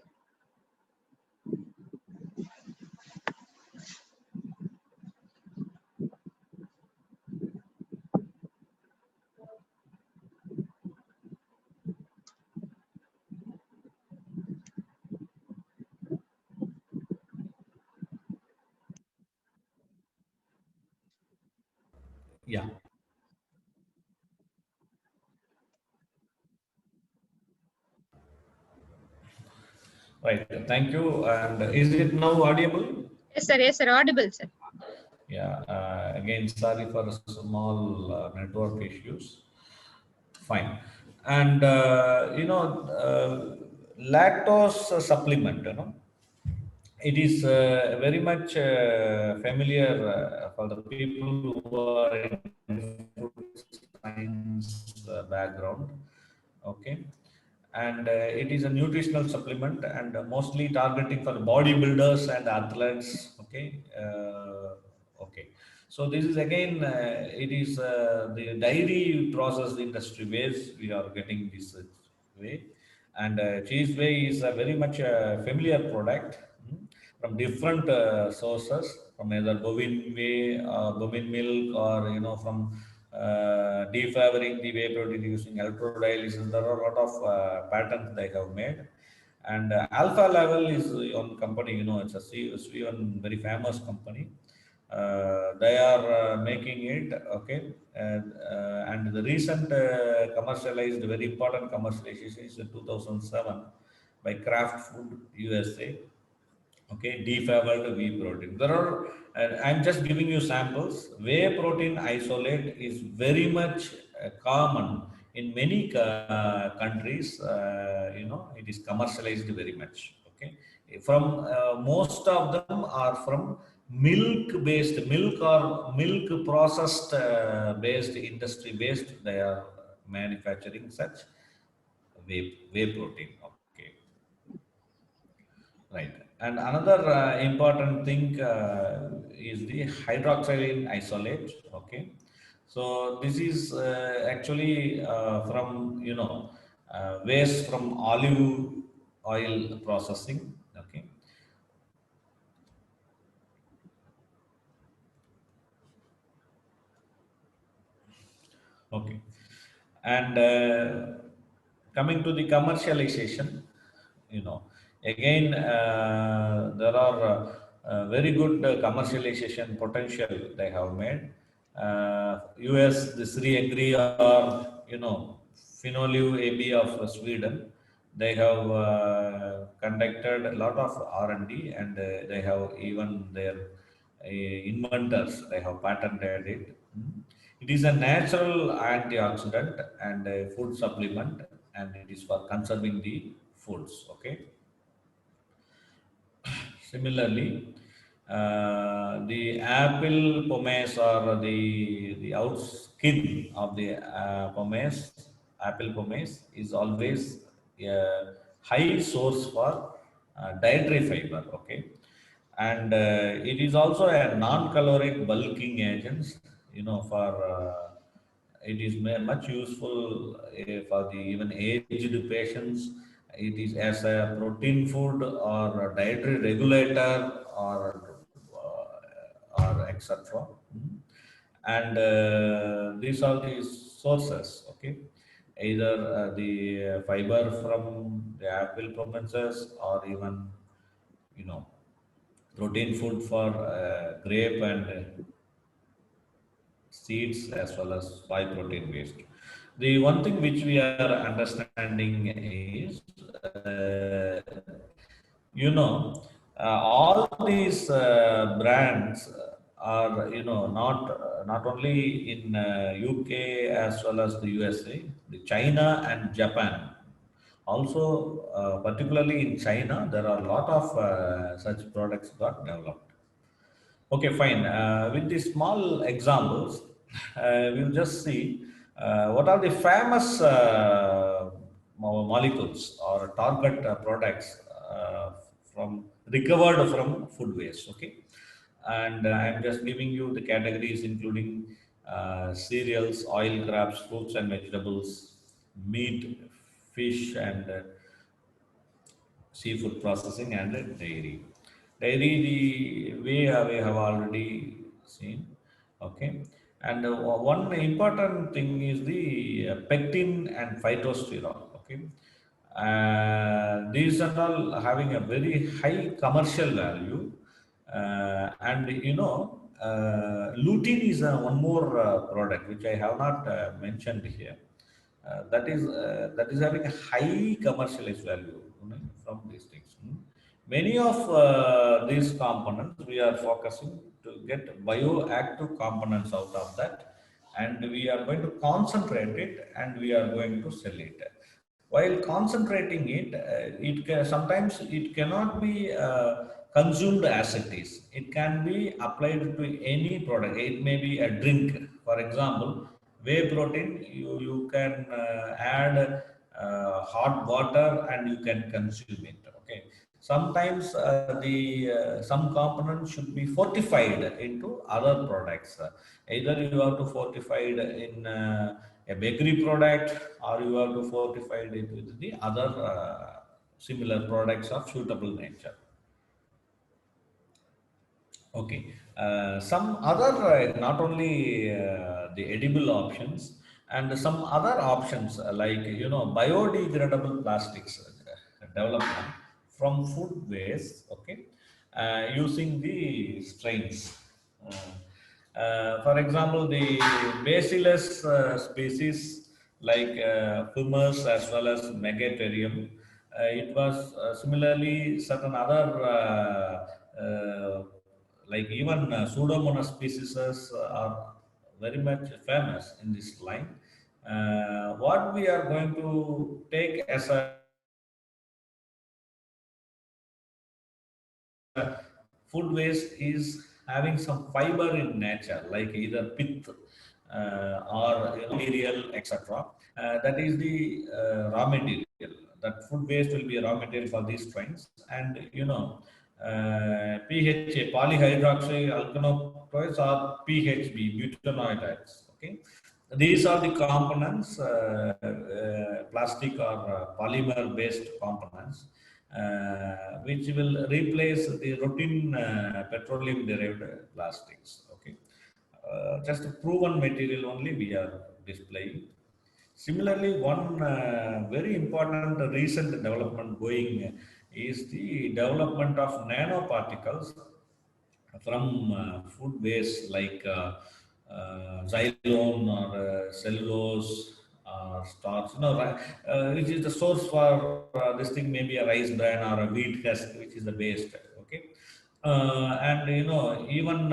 Yeah. Right. Thank you. And is it now audible?
Yes, sir. Yes, sir. Audible, sir.
Yeah. Again, sorry for small network issues. Fine. And lactose supplement. It is very much familiar for the people who are in food science background. Okay. And it is a nutritional supplement, and mostly targeting for bodybuilders and athletes. Okay. Okay. So this is again, it is the dairy process industry ways we are getting this way, and cheese whey is a very much familiar product, from different sources, from either bovine whey, bovine milk, or from deflavoring the whey protein using electrodialysis. There are a lot of patents they have made. And Alpha Level is one company, it's a Sweden very famous company. They are making it, okay. And the recent commercialized, very important commercialization is in 2007 by Kraft Food USA. Okay, deflavored whey protein. There are, I'm just giving you samples. Whey protein isolate is very much common in many countries. It is commercialized very much. Okay, from most of them are from milk-based, milk or milk processed based industry based. They are manufacturing such whey protein. Okay, right. And another important thing is the hydroxylene isolate. Okay, so this is actually from waste from olive oil processing. Okay, okay, and coming to the commercialization, you know, again there are very good commercialization potential they have made. US, the Sri Agri or Phenolive AB of Sweden, they have conducted a lot of R&D, and they have even their inventors, they have patented it. It is a natural antioxidant and a food supplement, and it is for conserving the foods. Okay. Similarly, the apple pomace, or the out skin of the pomace, apple pomace, is always a high source for dietary fiber. Okay, and it is also a non-caloric bulking agent. For it is much useful for the even aged patients. It is as a protein food or a dietary regulator or etc. And these are the sources. Okay, either the fiber from the apple pomaces, or even you know protein food for grape and seeds, as well as soy protein based. The one thing which we are understanding is, you know, all these brands are, not only in UK as well as the USA, the China and Japan. Also, particularly in China, there are a lot of such products got developed. Okay, fine. With these small examples, we'll just see what are the famous molecules or target products from recovered from food waste. Okay, and I'm just giving you the categories, including cereals, oil crops, fruits and vegetables, meat, fish, and seafood processing, and dairy. Dairy, the way we have already seen. Okay, and one important thing is the pectin and phytosterol. Okay, these are all having a very high commercial value, and lutein is one more product which I have not mentioned here. That is having a high commercialized value, from these things. Many of these components we are focusing to get bioactive components out of that, and we are going to concentrate it, and we are going to sell it. While concentrating it, sometimes it cannot be consumed as it is. It can be applied to any product. It may be a drink, for example. Whey protein, you can add hot water and you can consume it. Okay. Sometimes the some components should be fortified into other products. Either you have to fortify it in a bakery product, or you have to fortify it with the other similar products of suitable nature. Okay. Some other, not only the edible options, and some other options like, biodegradable plastics development from food waste. Okay, using the strains. For example, the Bacillus species like Fumus as well as Megatherium. It was similarly certain other like even Pseudomonas species are very much famous in this line. What we are going to take as a food waste is having some fiber in nature, like either pith or material, etc. That is the raw material. That food waste will be a raw material for these trains, and PHA, polyhydroxy alkanoids, or PHB, butanoids. Okay, these are the components, plastic or polymer-based components, which will replace the routine petroleum-derived plastics. Okay, just a proven material only we are displaying. Similarly, one very important recent development going is the development of nanoparticles from food waste, like xylone or cellulose or starch, which is the source for this thing, maybe a rice bran or a wheat husk, which is the waste. Okay, and even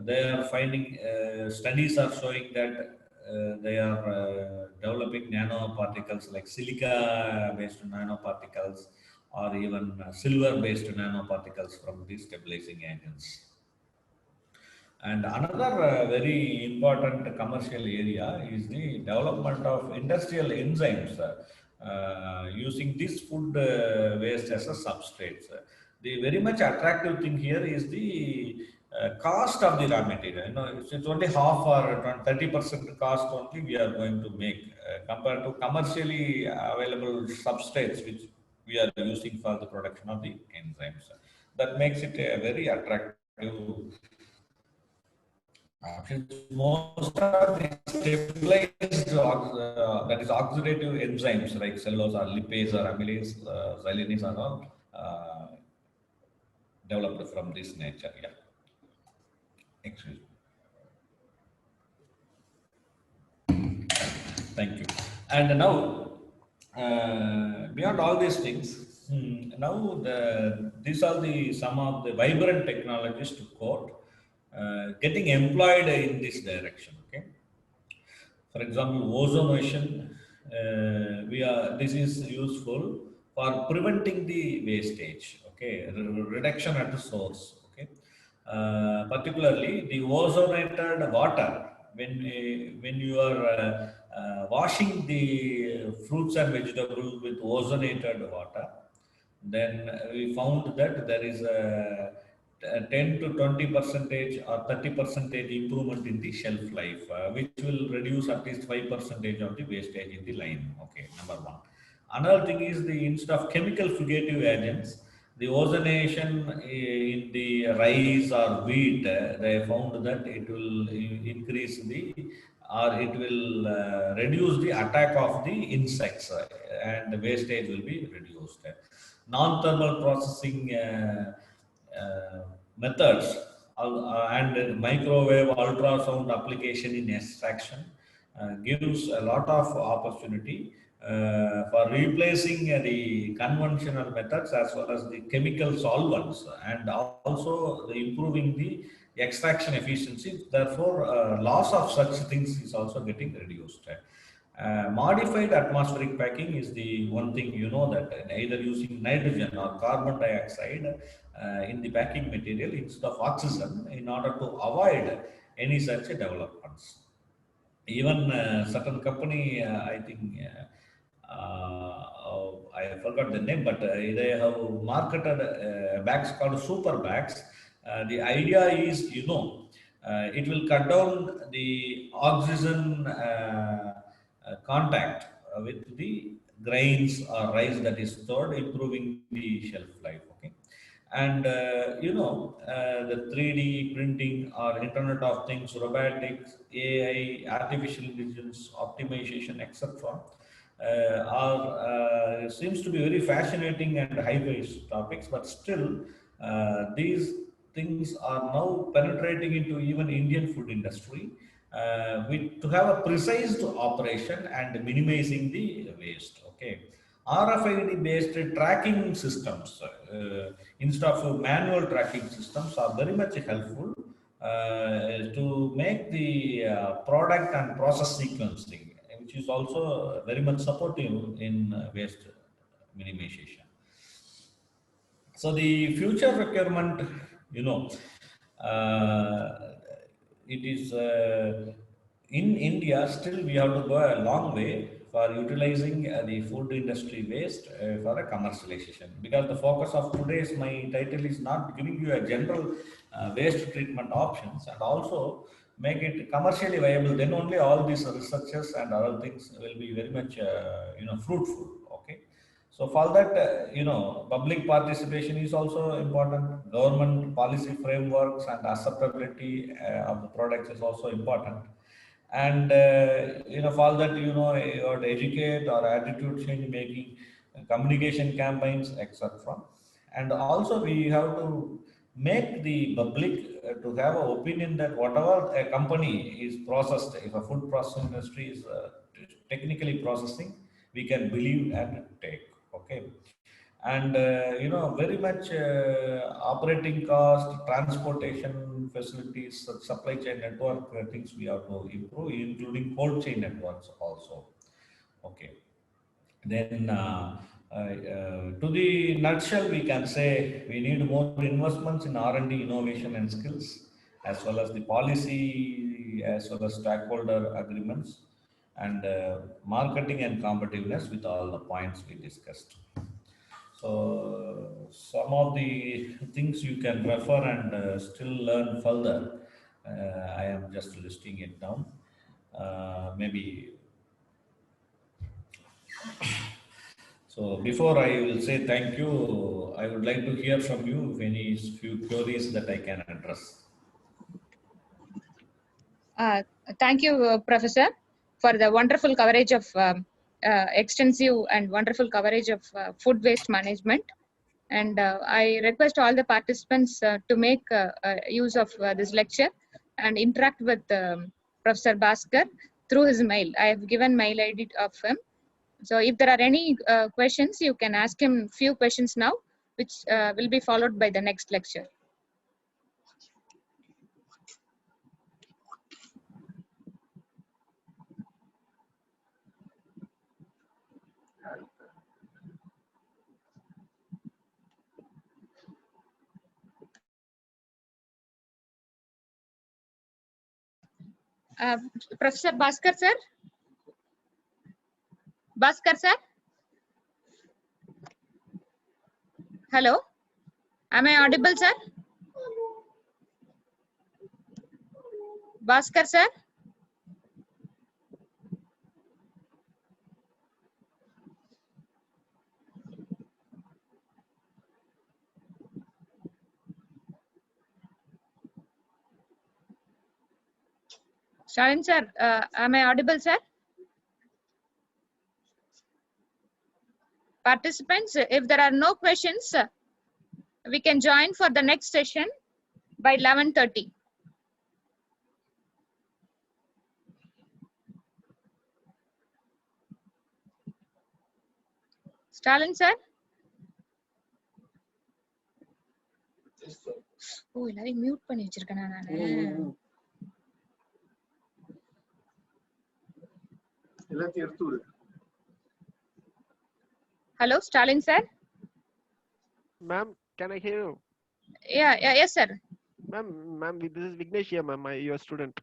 they are finding, studies are showing that they are developing nanoparticles like silica-based nanoparticles, or even silver-based nanoparticles from these stabilizing agents. And another very important commercial area is the development of industrial enzymes using this food waste as a substrate. The very much attractive thing here is the cost of the raw material. It's only half or 30% cost only we are going to make compared to commercially available substrates which we are using for the production of the enzymes. That makes it a very attractive option. Most of the stabilized, that is oxidative enzymes like cellulose or lipase or amylase, xylanase are all developed from this nature. Yeah. Excuse me. Thank you. And now, beyond all these things, now these are some of the vibrant technologies to quote getting employed in this direction. Okay. For example, ozonation. This is useful for preventing the wastage. Okay, reduction at the source. Okay, particularly the ozonated water. When you are washing the fruits and vegetables with ozonated water, then we found that there is a 10 to 20% or 30% improvement in the shelf life, which will reduce at least 5% of the wastage in the line. Okay, number one. Another thing is, instead of chemical fugitive agents, the ozonation in the rice or wheat, they found that it will increase or it will reduce the attack of the insects, and the wastage will be reduced. Non-thermal processing methods and microwave ultrasound application in extraction gives a lot of opportunity for replacing the conventional methods as well as the chemical solvents, and also improving the extraction efficiency. Therefore, loss of such things is also getting reduced. Modified atmospheric packing is the one thing, that either using nitrogen or carbon dioxide in the packing material instead of oxygen, in order to avoid any such developments. Even certain company, I think, I forgot the name, but they have marketed bags called super bags. The idea is, it will cut down the oxygen contact with the grains or rice that is stored, improving the shelf life. Okay, and the 3D printing or Internet of Things, robotics, AI, artificial intelligence, optimization, etc. Seems to be very fascinating and high-paced topics, but still these things are now penetrating into even Indian food industry, to have a precise operation and minimizing the waste. Okay, RFID-based tracking systems instead of manual tracking systems are very much helpful to make the product and process sequencing, which is also very much supportive in waste minimization. So the future requirement, you know, it is in India still we have to go a long way for utilizing the food industry waste for a commercialization, because the focus of today's my title is not giving you a general waste treatment options, and also make it commercially viable. Then only all these researches and other things will be very much fruitful. Okay. So for that, public participation is also important. Government policy frameworks and acceptability of the products is also important. And for that, you have to educate or attitude change making, communication campaigns, etc. And also we have to make the public to have an opinion that whatever a company is processed, if a food processing industry is technically processing, we can believe and take. Okay. And very much operating cost, transportation facilities, supply chain network things we have to improve, including cold chain networks also. Okay. Then to the nutshell, we can say we need more investments in R&D, innovation and skills, as well as the policy, as well as stakeholder agreements, and marketing and competitiveness with all the points we discussed. So some of the things you can refer and still learn further. I am just listing it down. Maybe. So before I will say thank you, I would like to hear from you if any few queries that I can address.
Thank you, Professor, for the wonderful coverage of extensive and wonderful coverage of food waste management. And I request all the participants to make use of this lecture and interact with Professor Bhaskar through his mail. I have given mail ID of him. So if there are any questions, you can ask him few questions now, which will be followed by the next lecture. Professor Bhaskar sir? Bhaskar sir? Hello? Am I audible, sir? Bhaskar sir? Shalin sir, am I audible, sir? Participants, if there are no questions, we can join for the next session by 11:30. Stalin sir? Oh, எல்லாரையும் mute பண்ணி வச்சிருக்கேனா நானு?
எல்லாத்தையும் எடுத்து விடு.
Hello, Stalin sir?
Ma'am, can I hear you?
Yeah, yes sir.
Ma'am, this is Vignesh here, ma'am, your student.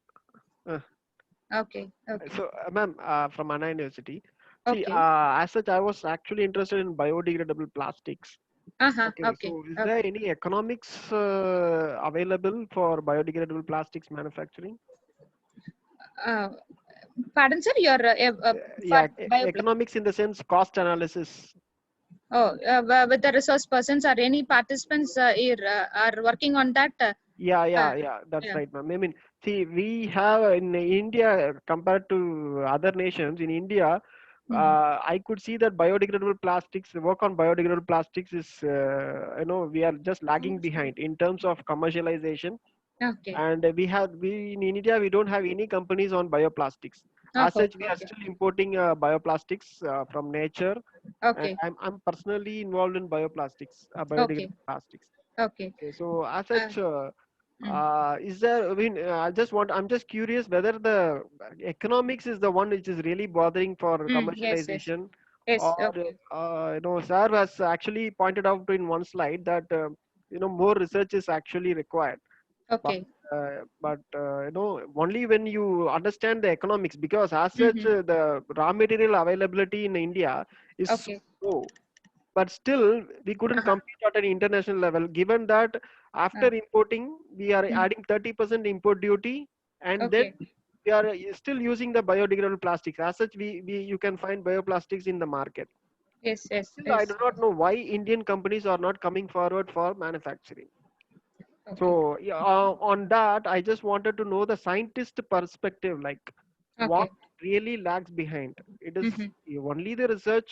Okay.
So, ma'am, from Anna University. See,
Okay.
as such, I was actually interested in biodegradable plastics.
Okay.
So, is there any economics available for biodegradable plastics manufacturing?
Pardon, sir? Your
economics in the sense cost analysis.
Oh, with the resource persons or any participants are working on that?
Yeah, that's right, ma'am. I mean, see, we have in India, compared to other nations, in India, I could see that biodegradable plastics, work on biodegradable plastics is, we are just lagging behind in terms of commercialization.
Okay.
And we in India, we don't have any companies on bioplastics. As such, we are still importing bioplastics from nature.
Okay.
And I'm personally involved in bioplastics, biodegradable plastics.
Okay.
So as such, is there? I mean, I'm just curious whether the economics is the one which is really bothering for commercialization,
Yes.
Or
Okay.
sir has actually pointed out in one slide that more research is actually required. But
Okay.
only when you understand the economics, because as such
Mm-hmm.
the raw material availability in India is so
Okay.
low, but still we couldn't
Uh-huh.
compete at an international level, given that after
Uh,
importing we are
mm,
adding 30% import duty, and then
okay.
we are still using the biodegradable plastics. As such, you can find bioplastics in the market.
Yes. Yes.
Still, I
Yes.
do not know why Indian companies are not coming forward for manufacturing.
Okay.
So yeah, on that, I just wanted to know the scientist perspective, like what
Okay.
really lags behind. It is
Mm-hmm.
only the research,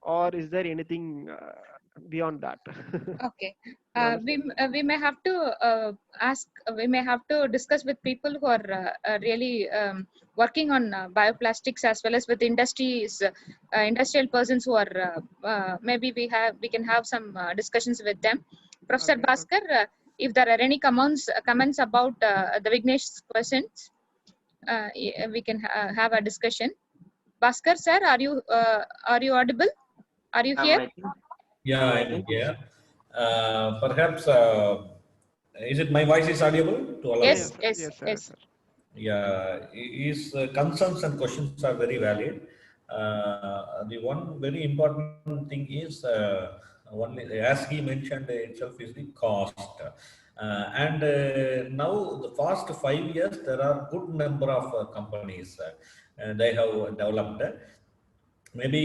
or is there anything beyond that?
Okay.
You understand?
We may have to we may have to discuss with people who are really working on bioplastics, as well as with industries, industrial persons who are maybe we can have some discussions with them. Professor
Okay.
Bhaskar, if there are any comments about the Vignesh's questions, we can have a discussion. Bhaskar sir, are you audible? Are you here?
I think
Yeah,
I
I'm
think
here. Perhaps, is it my voice is audible to all of
Yeah,
you?
yes,
Yes.
sir.
Yes.
Yes, sir.
Yes.
Sir.
Yeah, his concerns and questions are very valid. The one very important thing is, one, as he mentioned itself, is the cost. And now, the past 5 years, there are good number of companies they have developed. Maybe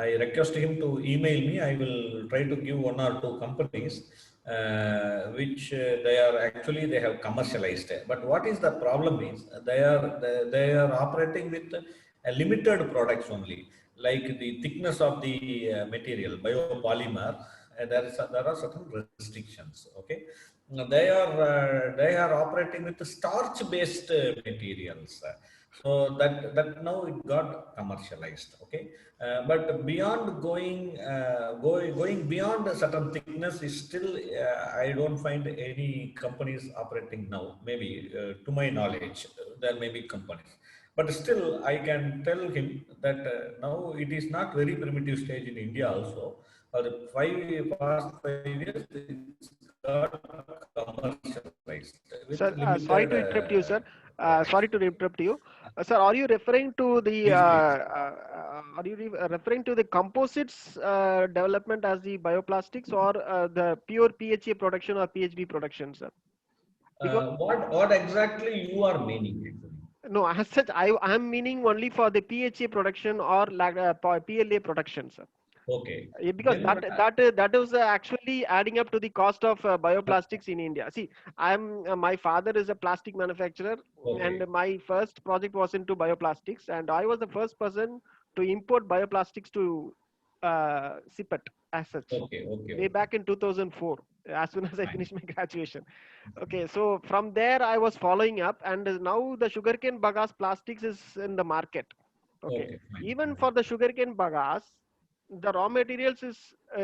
I request him to email me. I will try to give one or two companies which they have commercialized. But what is the problem is they are operating with limited products only, like the thickness of the material biopolymer. There are certain restrictions. Okay, now, they are operating with starch based materials. So that now it got commercialized. Okay, but beyond going beyond a certain thickness is still, I don't find any companies operating now. Maybe to my knowledge, there may be companies, but still I can tell him that now it is not very primitive stage in India also. For the past 5 years, it's got commercialized with
Sir, sorry
limited.
to interrupt you, sir.
Products.
Sorry to interrupt you, sir. Are you referring to the
Please, please.
referring to the composites development as the bioplastics, or the pure PHA production or PHB production, sir? Because
What exactly you are meaning actually?
no, as such, I am meaning only for the PHA production or like PLA production, sir.
Okay.
Because
Then
that is actually adding up to the cost of bioplastics in India. See, my father is a plastic manufacturer, and
okay,
my first project was into bioplastics, and I was the first person to import bioplastics to SIPET as such,
okay, okay,
way
okay.
back in 2004, as soon as I
Fine.
finished my graduation. Okay, so from there I was following up, and now the sugarcane bagasse plastics is in the market. Okay,
Okay, fine.
even for the sugarcane bagasse, the raw materials is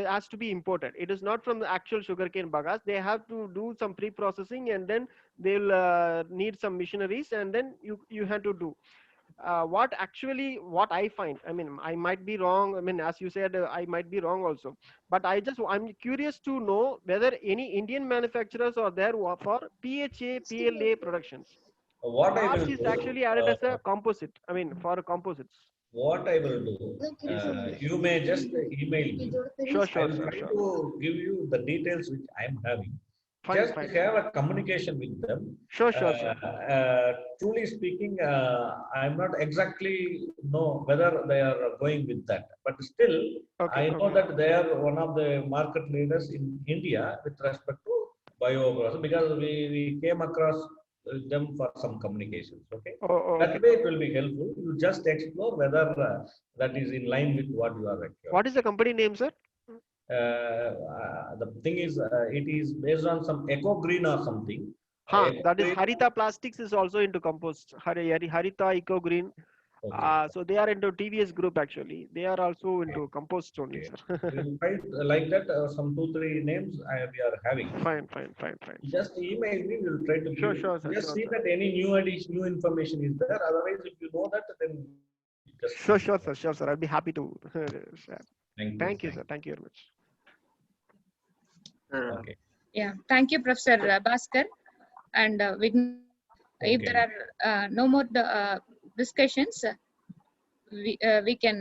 has to be imported. It is not from the actual sugarcane bagasse. They have to do some pre-processing, and then they'll need some machineries, and then you have to do what I find. I mean, I might be wrong. I mean, as you said, I might be wrong also. But I'm curious to know whether any Indian manufacturers are there for PHA PLA productions.
What I
Starch
will
is
do,
actually added as a composite. I mean, for composites.
what I will do, you may just email me.
Sure,
I
sure,
will
sir,
try
sure.
to give you the details which I am having.
Fine,
Just
fine, sir.
have a communication with them.
Sure, sure, sir.
Truly speaking, I'm not exactly know whether they are going with that, but still,
Okay,
I know
okay.
that they are one of the market leaders in India with respect to biogas, because we came across them for some communications. Okay,
Okay.
that way it will be helpful. You just explore whether that is in line with what you are requiring.
What is the company name, sir?
The thing is, it is based on some eco green or something. Eco
That is
green.
Harita Plastics is also into compost. Harita Eco Green.
Okay.
So they are into TVS Group actually. They are also into compost only,
Okay.
sir.
We'll try like that. Some two, three names we are having.
Fine, fine, fine, fine, sir.
Just email me. We'll try to give
Sure,
you.
sure, sir.
Just
Sure,
see
sir.
that any new addition, new information is there. Otherwise, if you know that, then Just
Sure, sure, sir. Sure, sir. I'll be happy to share.
thank you.
Thank you, sir. Thank you very much.
Okay.
Yeah, thank you, Professor Bhaskar. And if
Okay.
there are no more discussions, we can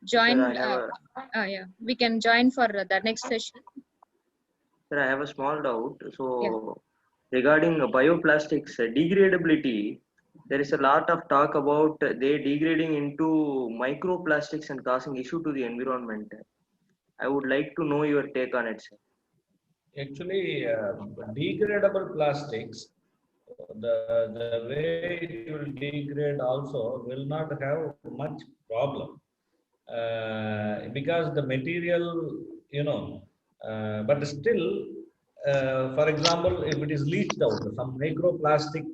join.
Sir,
Yeah, we can join for the next session.
I have a small doubt. So,
Yeah.
regarding bioplastics degradability, there is a lot of talk about they degrading into microplastics and causing issue to the environment. I would like to know your take on it, sir.
Actually, degradable plastics, the way it will degrade also will not have much problem, because the material, you know, but still, for example, if it is leached out, some microplastic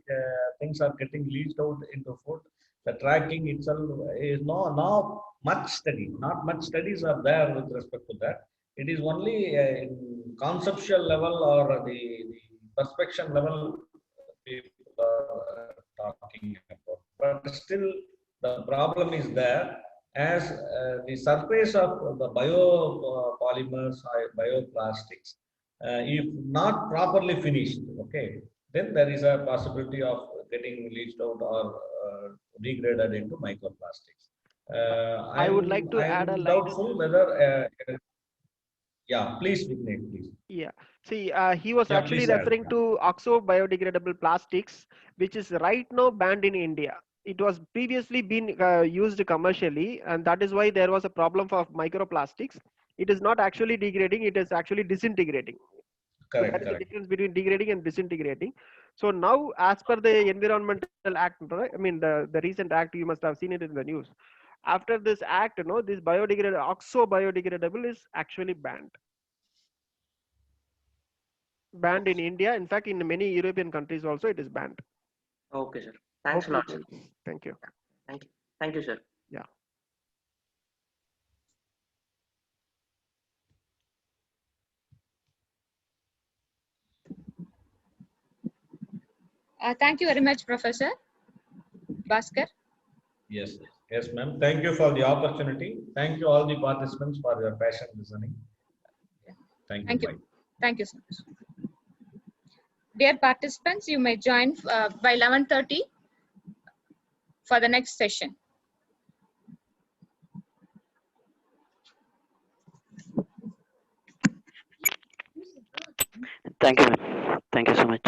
things are getting leached out into food. The tracking itself is not much study. Not much studies are there with respect to that. It is only in conceptual level or the perspection level people are talking about. But still, the problem is there as the surface of the biopolymers or bioplastics, if not properly finished, okay, then there is a possibility of getting leached out or degraded into microplastics.
I would like to add a
I'm
line in
doubtful
this.
whether, yeah, please, Vignesh, please.
Yeah. See, he was
Yeah,
actually
please add.
referring to oxo biodegradable plastics, which is right now banned in India. It was previously been used commercially, and that is why there was a problem of microplastics. It is not actually degrading; it is actually disintegrating. So there
Correct,
is a
correct.
difference between degrading and disintegrating. So now, as per the Environmental Act, right? I mean the recent act, you must have seen it in the news. After this act, this biodegradable oxo biodegradable is actually banned in India. In fact, in many European countries also it is banned.
Okay, sir. Thanks a
Hopefully,
lot, sir.
thank you.
Thank you. Thank you, sir.
Yeah.
Thank you very much, Professor Bhaskar.
Yes, yes, ma'am. Thank you for the opportunity. Thank you all the participants for your patient listening. Thank you.
Thank you.
Bye.
Thank you so much. Dear participants, you may join by 11:30 for the next session.
Thank you, ma'am. Thank you so much.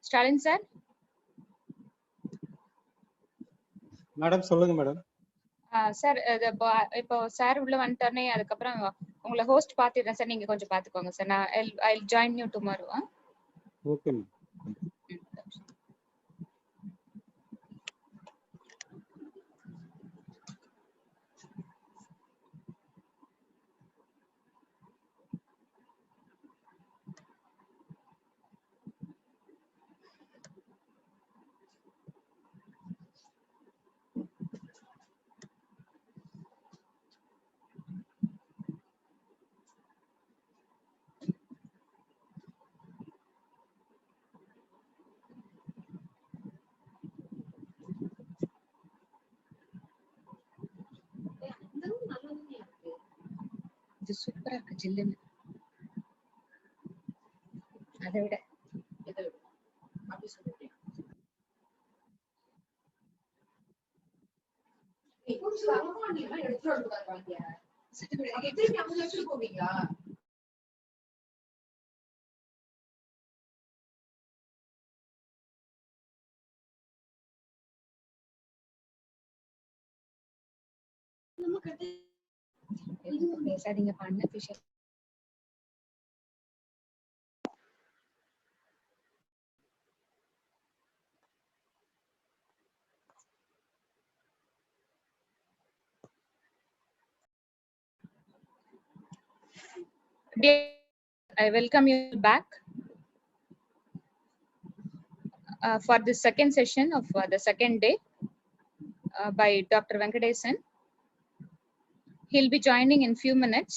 Stalin sir.
Madam சொல்லுங்க madam.
Sir இப்போ sir உள்ள வந்துட்டானே அதுக்கப்புறம் உங்களை host பார்த்துடுறேன் sir, நீங்க கொஞ்சம் பார்த்துக்கோங்க sir. நான் I'll join you tomorrow.
Okay ma'am.
இது சூப்பரா இருக்கு ஜில்லுன்னு. அதை விட
அப்படி சொல்லிட்டேன். எடுத்துட்டு போவீங்களா?
பேசாதீங்க பண்ண விஷயம். I welcome you back for the second session of the second day by Dr. Venkatesan. He'll be joining in few minutes.